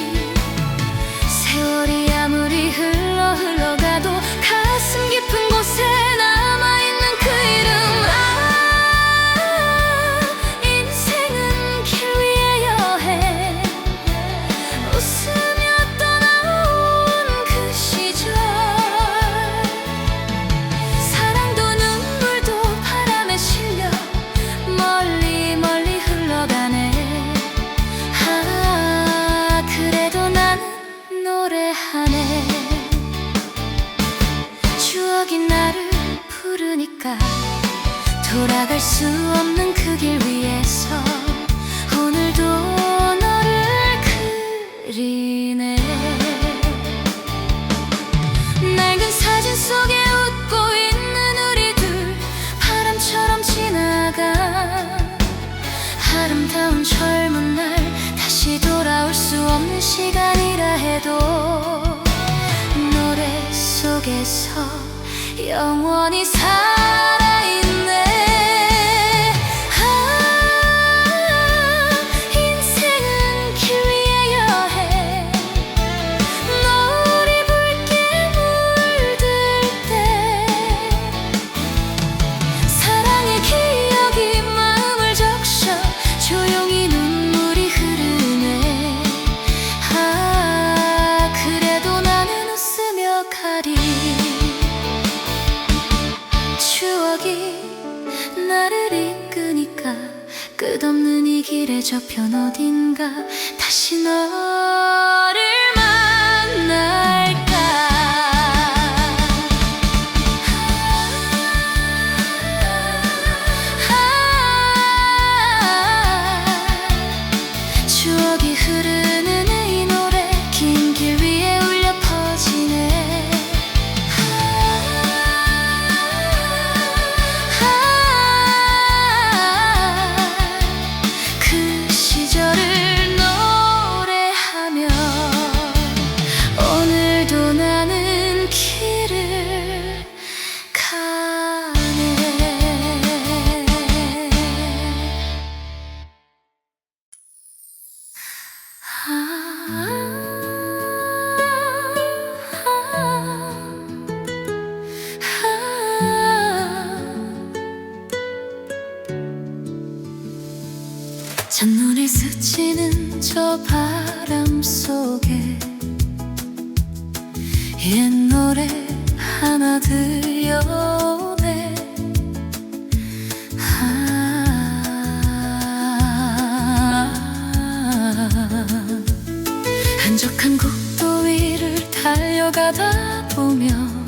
세월이 아무리 흘러가도 가슴 깊은 곳에 남아있는 그 이름. 아, 인생은 지나가 돌아갈 수 없는 그 길 위에서 오늘도 너를 그리네. 낡은 사진 속에 웃고 있는 우리 둘, 바람처럼 지나가 아름다운 젊은 날, 다시 돌아올 수 없는 시간이라 해도 노래 속에서 영원히 살아있네. 인생은 길 위의 여행, 노을이 붉게 물들 때 사랑의 기억이 마음을 적셔 조용히 눈물이 흐르네. 그래도 나는 웃으며 가리. 추억이 나를 이끄니까 끝없는 이 길의 저편 어딘가 다시 너를 만날까. 추억이 흐르는 이 노래 긴 길 위에 울려 퍼지네. 그 시절을 노래하며 오늘도 나는 길을 가네. 첫눈을 스치는 저 바람 속에 옛 노래 하나 들려오네. 한적한 국도 위를 달려가다 보면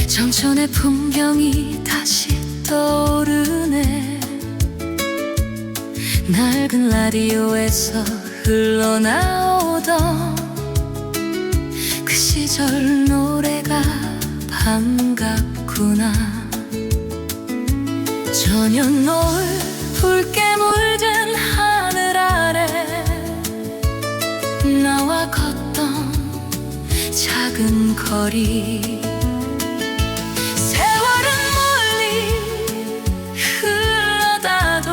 정천의 풍경이 다시 떠오르네. 낡은 라디오에서 흘러나오던 그 시절 노래가 반갑구나. 저녁 노을 붉게 물든 하늘 아래 나와 걷던 작은 거리. 세월은 멀리 흘러가도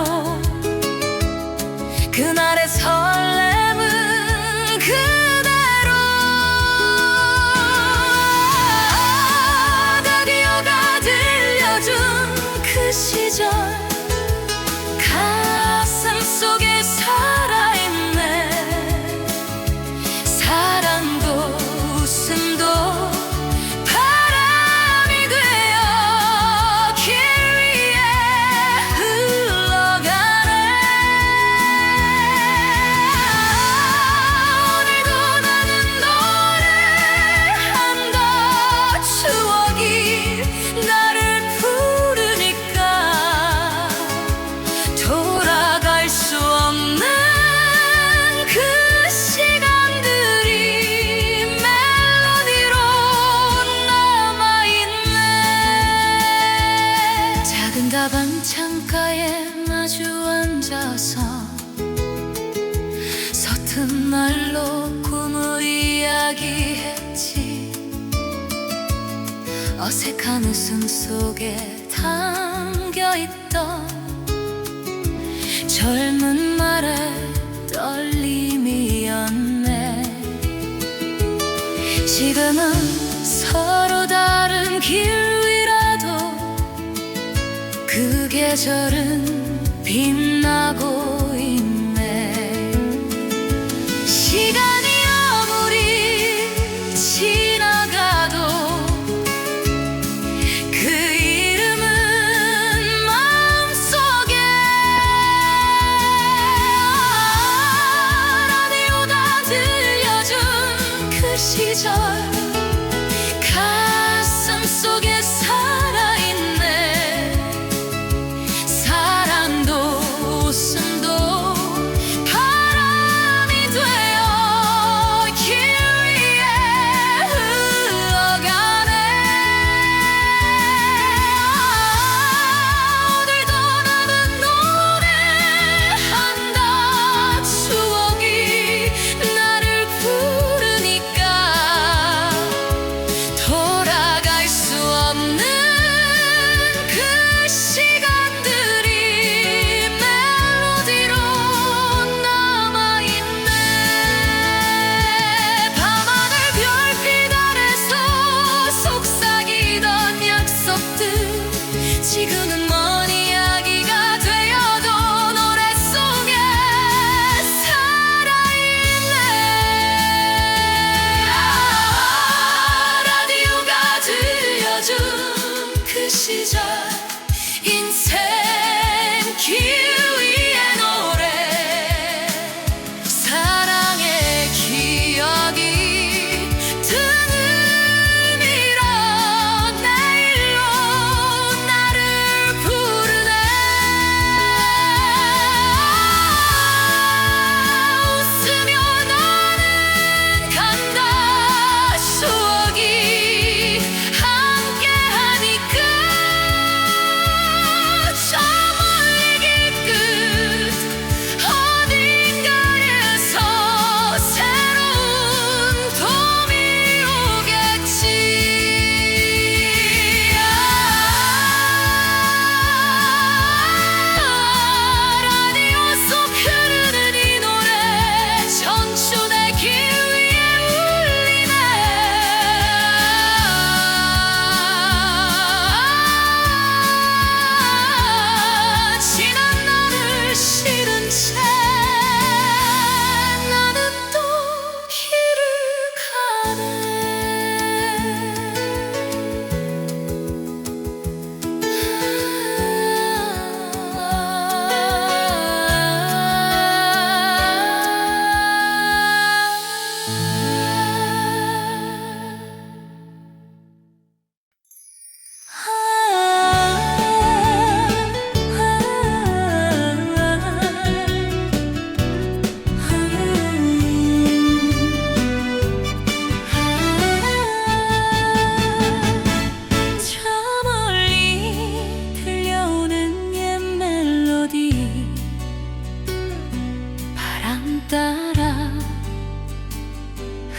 그날의 설렘은 그대로. 라디오가 들려준 그 시절 가슴 속에 살아있네. 사랑도 웃음도 바람이 되어 길 위에 흘러가네. 오늘도 나는 노래한다. 추억이 나를 부르니까 돌아갈 수 없는 그 시간들이 멜로디로 남아있네. 작은 다방 창가에 마주 앉아서 서툰 말로 꿈을 이야기했지. 어색한 웃음 속에 담겨있던 젊은 말의 떨림이었네. 지금은 서로 다른 길 위라도 그 계절은 빛나고 있네. 시간이 아무리 지나가도 그 이름은 마음속에. 라디오가 들려준 그 시절 가슴 속에 살아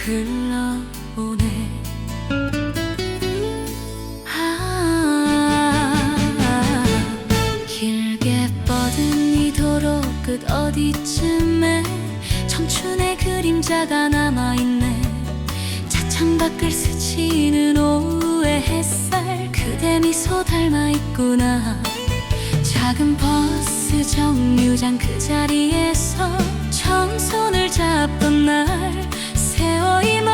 흘러오네. 길게 뻗은 이 도로 끝 어디쯤에 청춘의 그림자가 남아있네. 창밖을 스치는 오후의 햇살, 그대 미소 닮아있구나. 작은 버스 정류장 그 자리에서 처음 손을 잡던 날, 세월이 멀리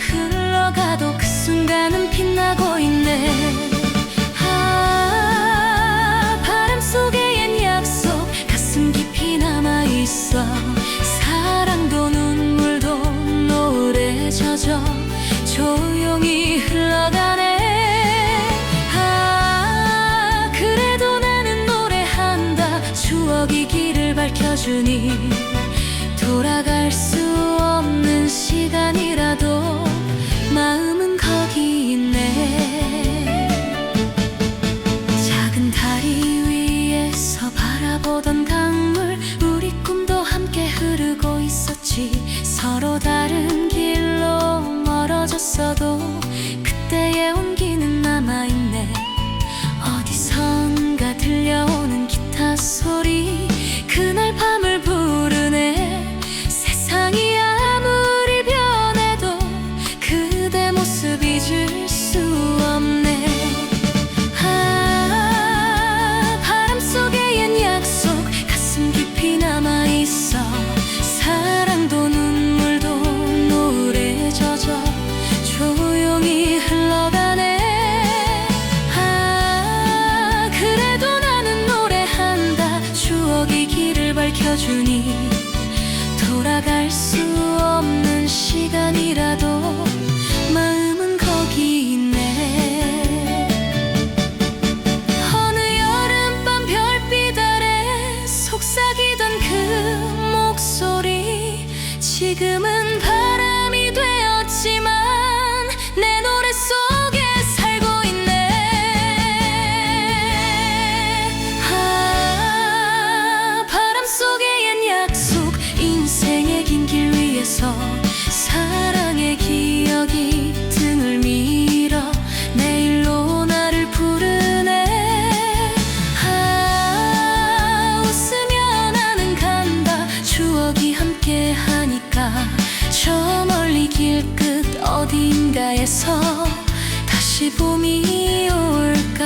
흘러가도 그 순간은 빛나고 있네. 바람 속의 옛 약속 가슴 깊이 남아있어. 사랑도 눈물도 노래 젖어 조용히 흘러가네. 그래도 나는 노래한다. 추억이 길을 밝혀주니 돌아갈 수 없는 시간이라도 마음은 거기 있네. 작은 다리 위에서 바라보던 강물, 우리 꿈도 함께 흐르고 있었지. 서로 다른 길로 멀어졌어도 그때의 온기는 남아있네. 어디선가 들려오는 기타 소리, 그날 밤을 부르네. 세상이 아무리 변해도 그대 모습 잊을 수 없네. 바람 속의 옛 약속 가슴 깊이 남아있어. 사랑도 눈물도 노래 젖어 조용히 흘러가네. 그래도 나는 노래한다. 추억이 길을 밝혀주니 돌아갈 수 없는 시간이라도 마음은 거기 있네. 어느 여름밤 별빛 아래 속삭이던 그 목소리, 지금은 바람이 되었지만 내 노래 속에 살고 있네. 바람 속의 옛 약속, 인생의 긴 길 위에서 사랑의 기억이 등을 밀어 내일로 나를 부르네. 웃으며 나는 간다. 추억이 함께 하니까 저 멀리 길끝 어딘가에서 다시 봄이 올까.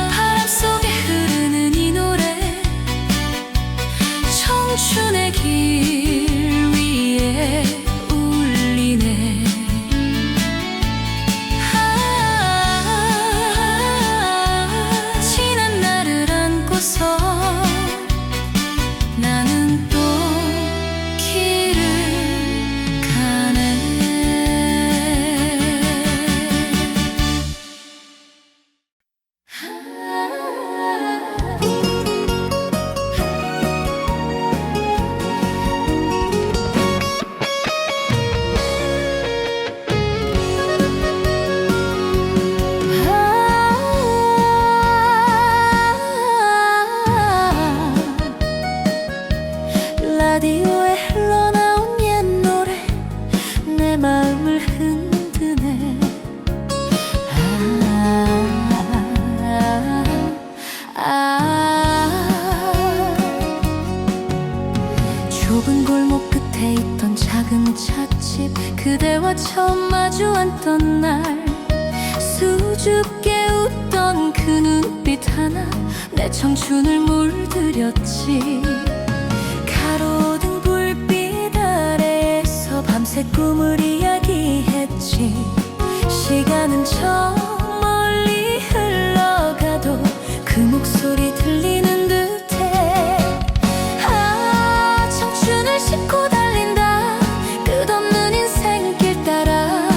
바람 속에 흐르는 이 노래, 청춘의 길 위에 울리네. 지난 날을 안고서 나는 또 길을 가네. 라디오에 흘러나온 옛 노래 내 마음을 흔드네. 좁은 골목 끝에 있던 작은 찻집, 그대와 처음 마주 앉던 날 수줍게 웃던 그 눈빛 하나 내 청춘을 물들였지. 가로등 불빛 아래에서 밤새 꿈을 이야기했지. 시간은 저 멀리 흘러가도 그 목소리 들리는 듯해. 청춘을 싣고 달린다. 끝없는 인생길 따라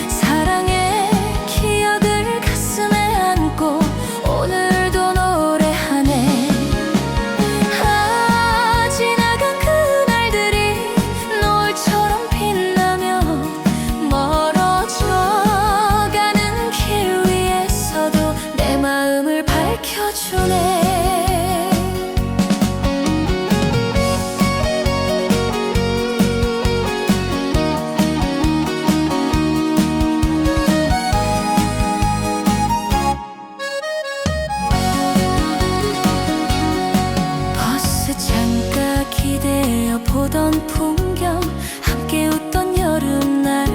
사랑의 기억을 가슴에 안고 오늘도 노래하네. 보던 풍경, 함께 웃던 여름날,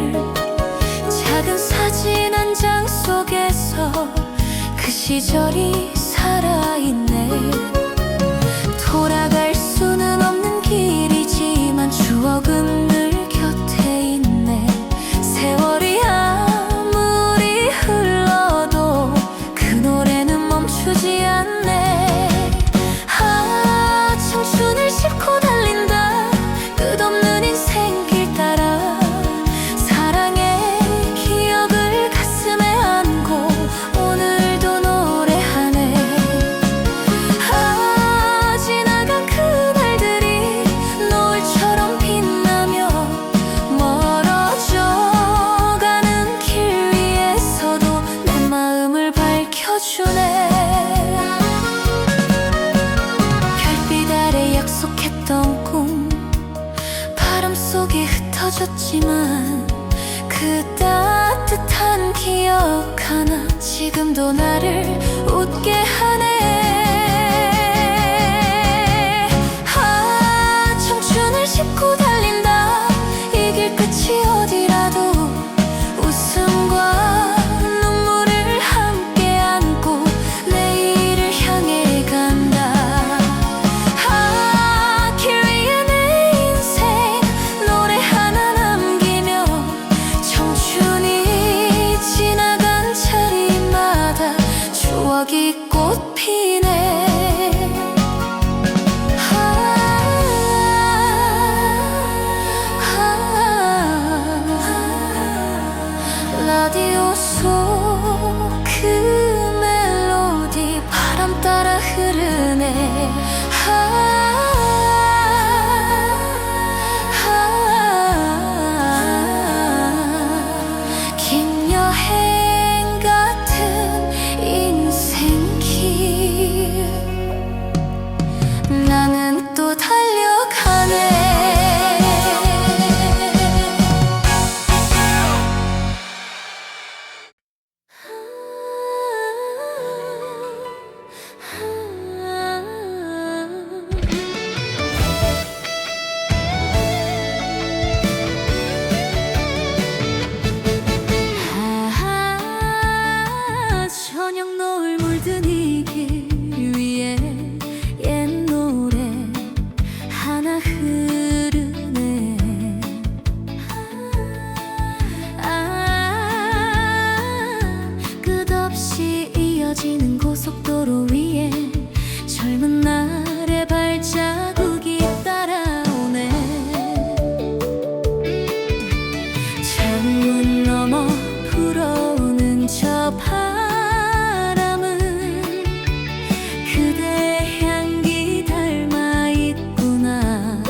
작은 사진 한 장 속에서 그 시절이 살아있네. 돌아갈 수는 없는 길이지만 추억은 늘 곁에 있네. 세월이 아무리 흘러도 그 노래는 멈추지 않네. 아, 청춘을 싣고 달린다. 끝없는 인생길 따라 사랑의 기억을 가슴에 안고 오늘도 노래하네. 아, 지나간 그날들이 노을처럼 빛나며 멀어져가는 길 위에서도 내 마음을 밝혀주네. 별빛 아래 약속했던 꿈 바람 속에 흩어졌지만 그 따뜻한 기억 하나 지금도 나를 웃게 하네. 아, 청춘을 싣고 달린다. 이 길 끝이 어디라도 웃음과 눈물을 함께 안고 내일을 향해 간다. 아, 길 위에 내 인생 노래 하나 남기며 청춘이 지나간 자리마다 추억이 꽃 피네. 라디오 속 그 멜로디 바람 따라 흐르네. 긴 여행 같은 인생길 나는 또 달려가네. 저녁 노을 물든 이 길 위에 옛 노래 하나 흐르네. 끝없이 이어지는 고속도로 위에 젊은 날의 발자국이 따라오네. 창문 너머 불어오는 저 바람은 그대 향기 닮아 있구나.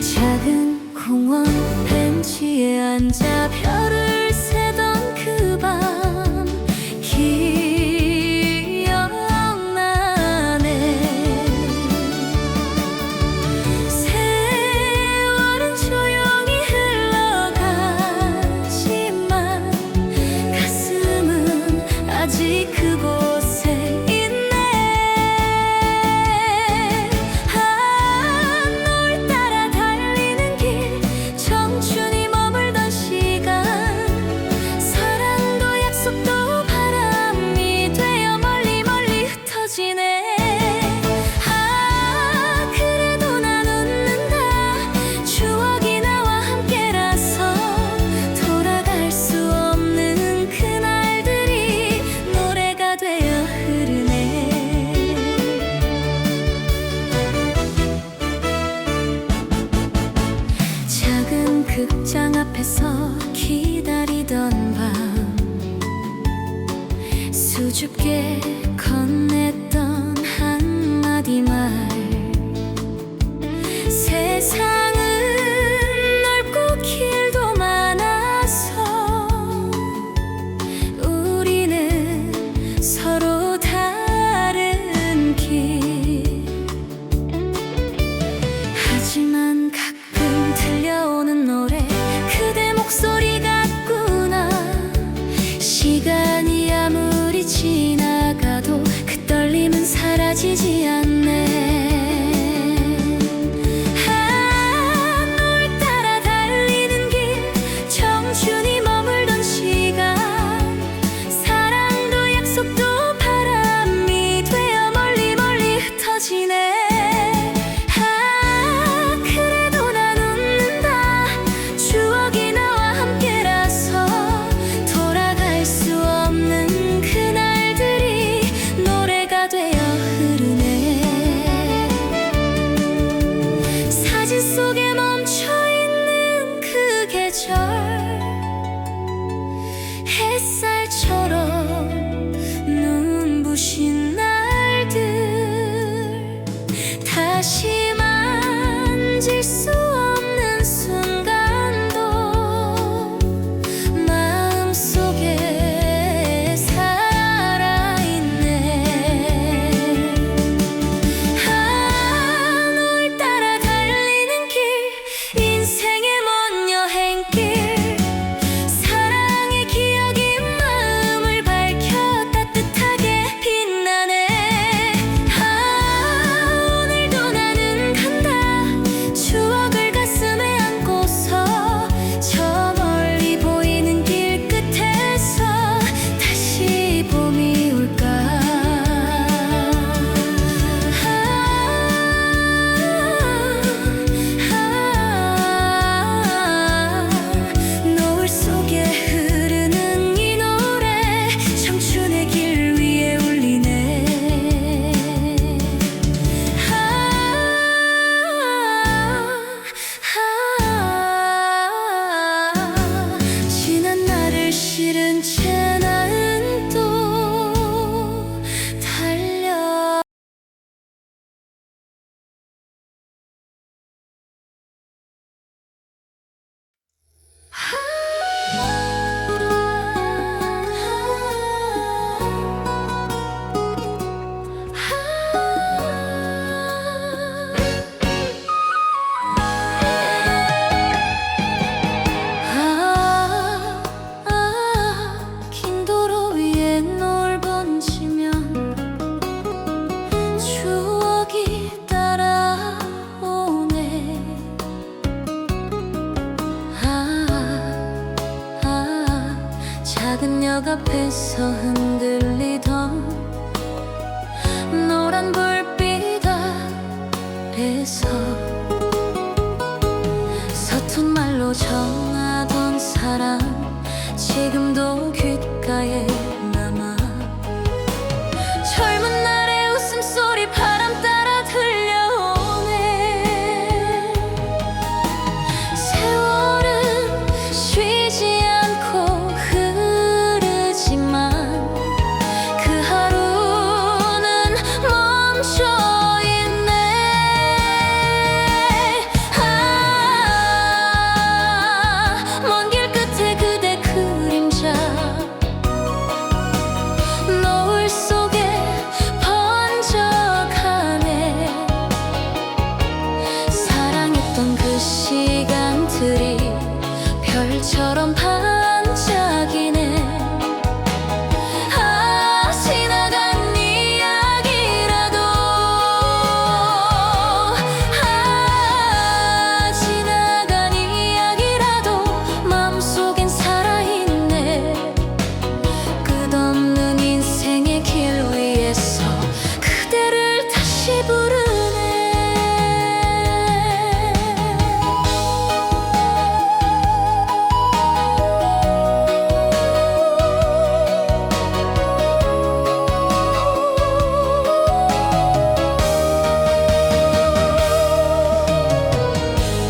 작은 공원 벤치에 앉아 별을 세던 그 밤 기억나네. 세월은 조용히 흘러가지만 가슴은 아직 그곳에 있네. 아, 널 따라 달리는 길 청춘이 머물던 시간 사랑도 약속도 바람이 되어 멀리 멀리 흩어지네. 아, 그래도 난 웃는다. 추억이 나와 함께라서 돌아갈 수 없는 그날들이 노래가 되어 흐르네. 작은 극장 앞에서 기다리던 밤 수줍게 건넸던 한마디 말. 세상은 넓고 길도 많아서 우리는 서로 다른 길. 하지만 가끔 들려오는 노래 그대 목소리 같구나. 시간이 아무리 지나가도 그 떨림은 사라지지 않네. 안에서 흔들리던 노란 불빛 아래서 서툰 말로 전하던 사람 지금도 귓가에 남아. 젊은 날의 웃음소리 바람 따라 들려오네. 세월은 쉬지 않고 흐르지만 그 하루는 멈춰있네. 먼 길 끝에 그대 그림자 노을 속에 번져가네. 사랑했던 그 시간들이 별처럼 반짝이네. 지나간 이야기라도 지나간 이야기라도 마음속엔 살아있네. 끝없는 인생의 길 위에서 그대를 다시 부르네.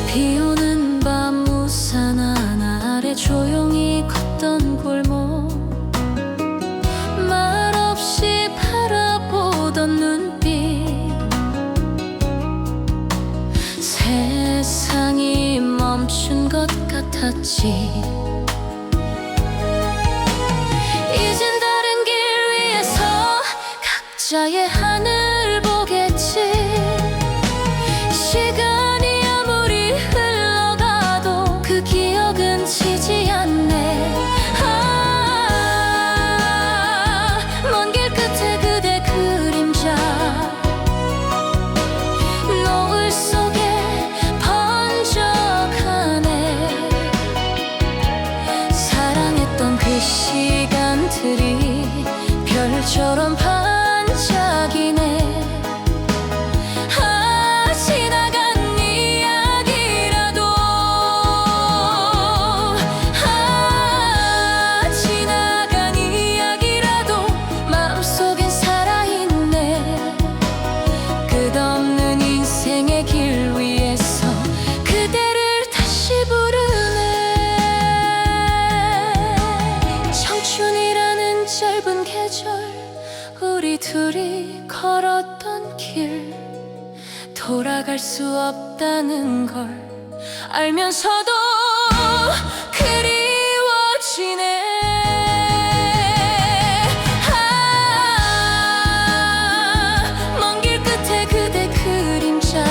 비 오는 밤 우산 하나 아래 조용히 걷던 골목, 말없이 바라보던 눈빛, 세상이 멈춘 것 같았지. 이젠 다른 길 위에서 각자의 하늘 보겠지. 시간이 아무리 흘러가도 그 기억은 지지 않네. 먼 길 끝에 그대 그림자 노을 속에 번져가네. 사랑했던 그 시간들이 별처럼 반짝이네. 지나간 이야기라도 지나간 이야기라도 마음속엔 살아있네. 끝없는 인생의 길 위에서 그대를 다시 부르네. 청춘이라는 짧은 계절 우리 둘이 걸었던 길, 돌아갈 수 없다는 걸 알면서도 그리워지네. 먼 길 끝에 그대 그림자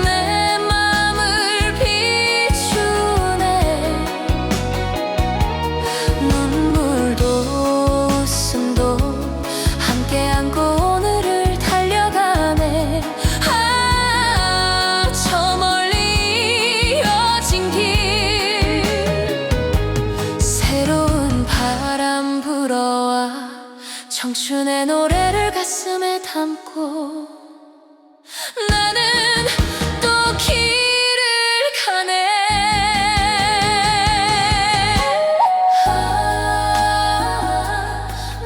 내 맘을 비추네. 눈물도 웃음도 함께 안고 오늘을 달려가네. 저 멀리 이어진 길, 새로운 바람 불어와 청춘의 노래를 가슴에 담고 나는 또 길을 가네.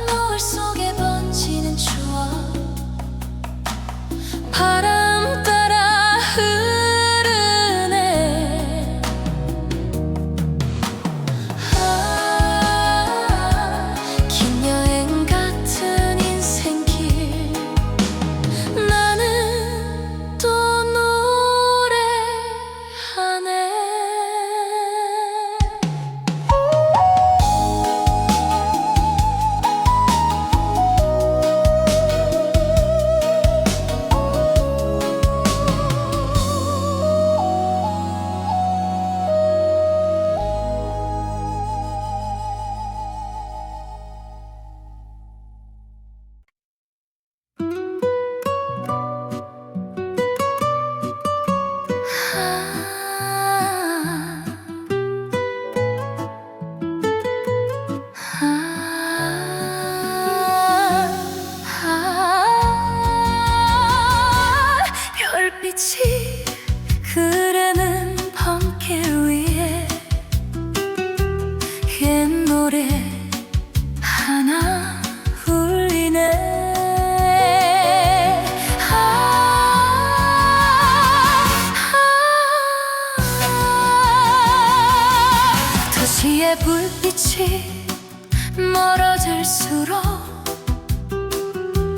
노을 속에 번지는 추억 바람 따라 흐르네. 긴 여행 같은 인생길 나는 또 노래를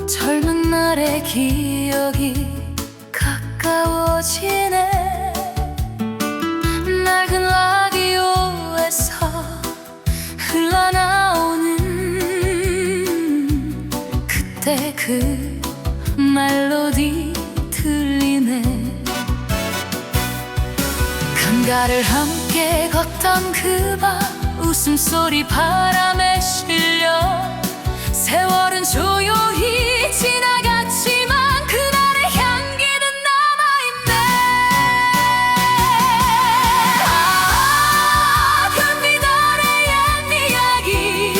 젊은 날의 기억이 가까워지네. 낡은 라디오에서 흘러나오는 그때 그 멜로디 들리네. 강가를 함께 걷던 그 밤, 웃음소리 바람에 실려 세월은 조용히 지나갔지만 그날의 향기는 남아있네. 별빛 아래 옛 이야기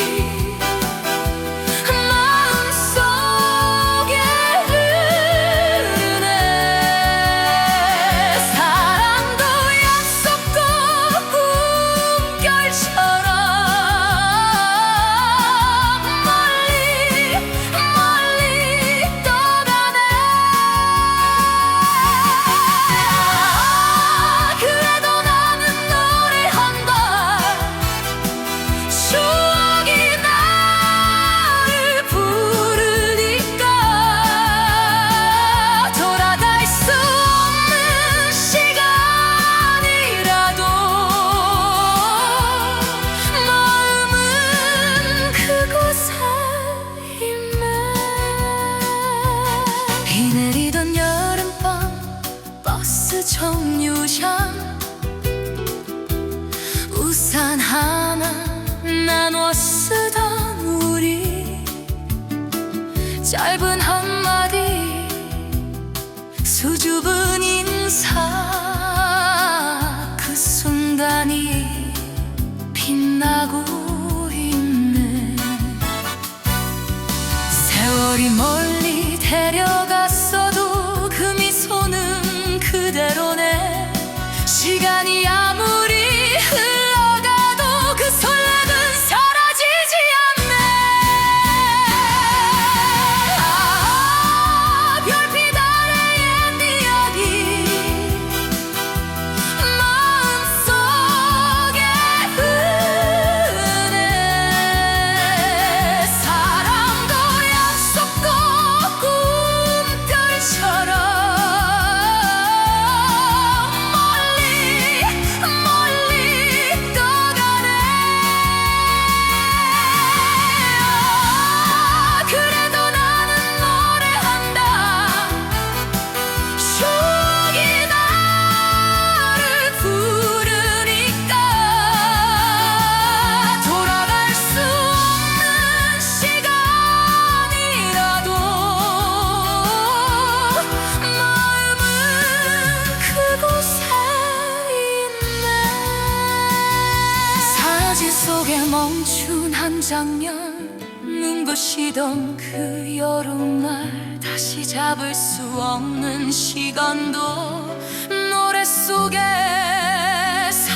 마음속에 흐르네. 사랑도 약속도 꿈결처럼 비 내리던 여름밤 버스 정류장, 우산 하나 나눠 쓰던 우리, 짧은 한마디 수줍은 인사, 그 순간이 빛나고 있네. 세월이 멀리 데려갔어도 그 미소는 그대로네. 시간이 아무리 흘러가도 그 설렘은 사라지지 않네. 별빛 아래 옛 이야기 마음속에 흐르네. 사랑도 약속도 꿈결처럼 사진 속에 멈춘 한 장면, 눈부시던 그 여름날, 다시 잡을 수 없는 시간도 노래 속에 살아있네.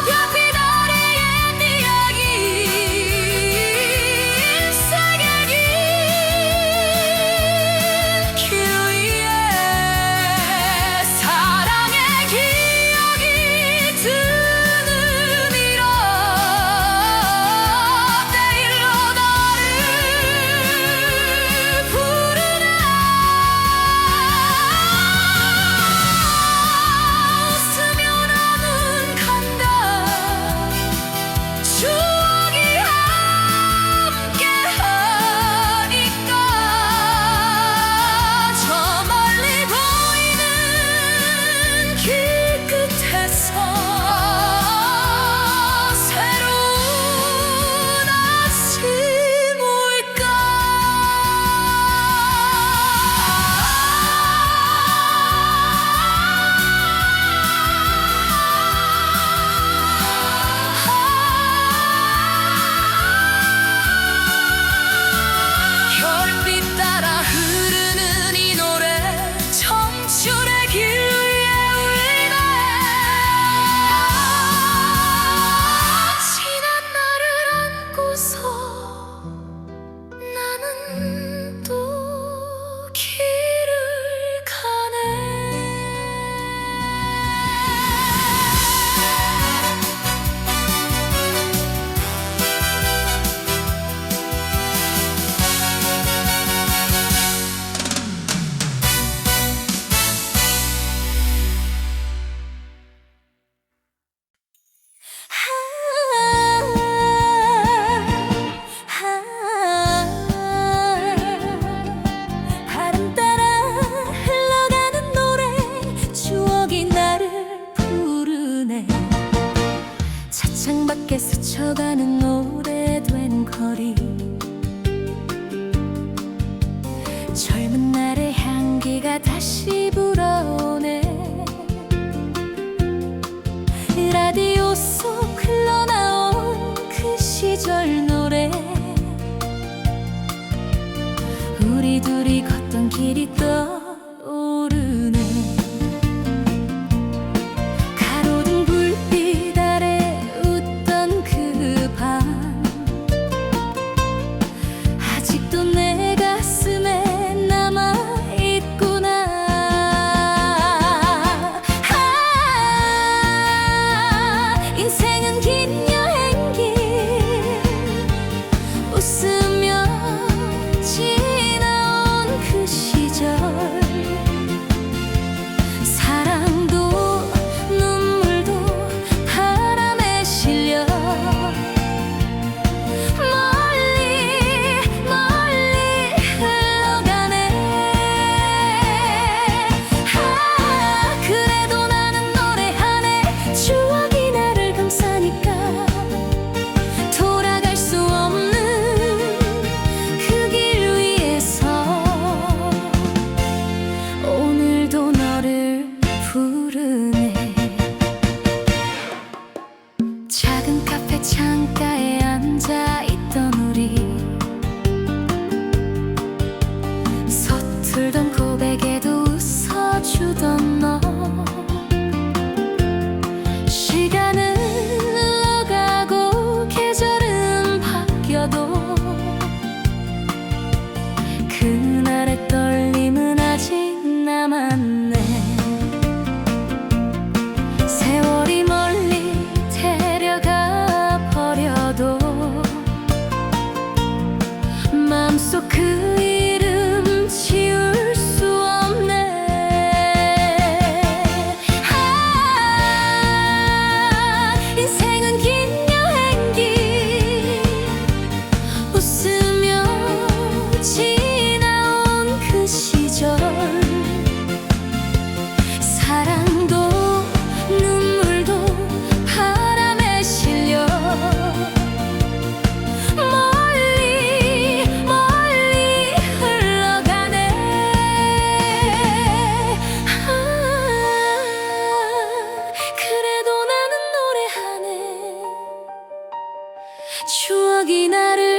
별빛 아래 옛 이야기 인생의 긴 길 위에 사랑의 기억이 드는 이런 내일로 나를 부르네. 차창 밖에 스쳐가는 오래된 거리, 젊은 날의 향기가 다시 불어오네. 라디오 속 흘러나온 그 시절 노래, 우리 둘이 걷던 길이 떠오르네. 가로등 불빛 아래 웃던 그 밤, 아직도 내 가슴에 남아있구나. 인생은 긴 여행길, 웃으며 지나온 그 시절, 사랑도 눈물도 바람에 실려 멀리 멀리 흘러가네. 그래도 나는 노래하네. 추억이 나를 감싸니까 돌아갈 수 없는 그 길 위에서 오늘도 너를 부르네. 작은 카페 창가에 앉아있던 우리, 서툴던 고백에도 웃어주던 너. 시간은 흘러가고 계절은 바뀌어도 그날의 떨림은 아직 남았네. 세월이 멀리 데려가 버려도 마음속 그 이름 지울 수 없네. 인생은 긴 여행길, 웃으며 지나온 그 시절, 사랑도 눈물도 바람에 실려 멀리 멀리 흘러가네. 그래도 나는 노래하네. 추억이 나를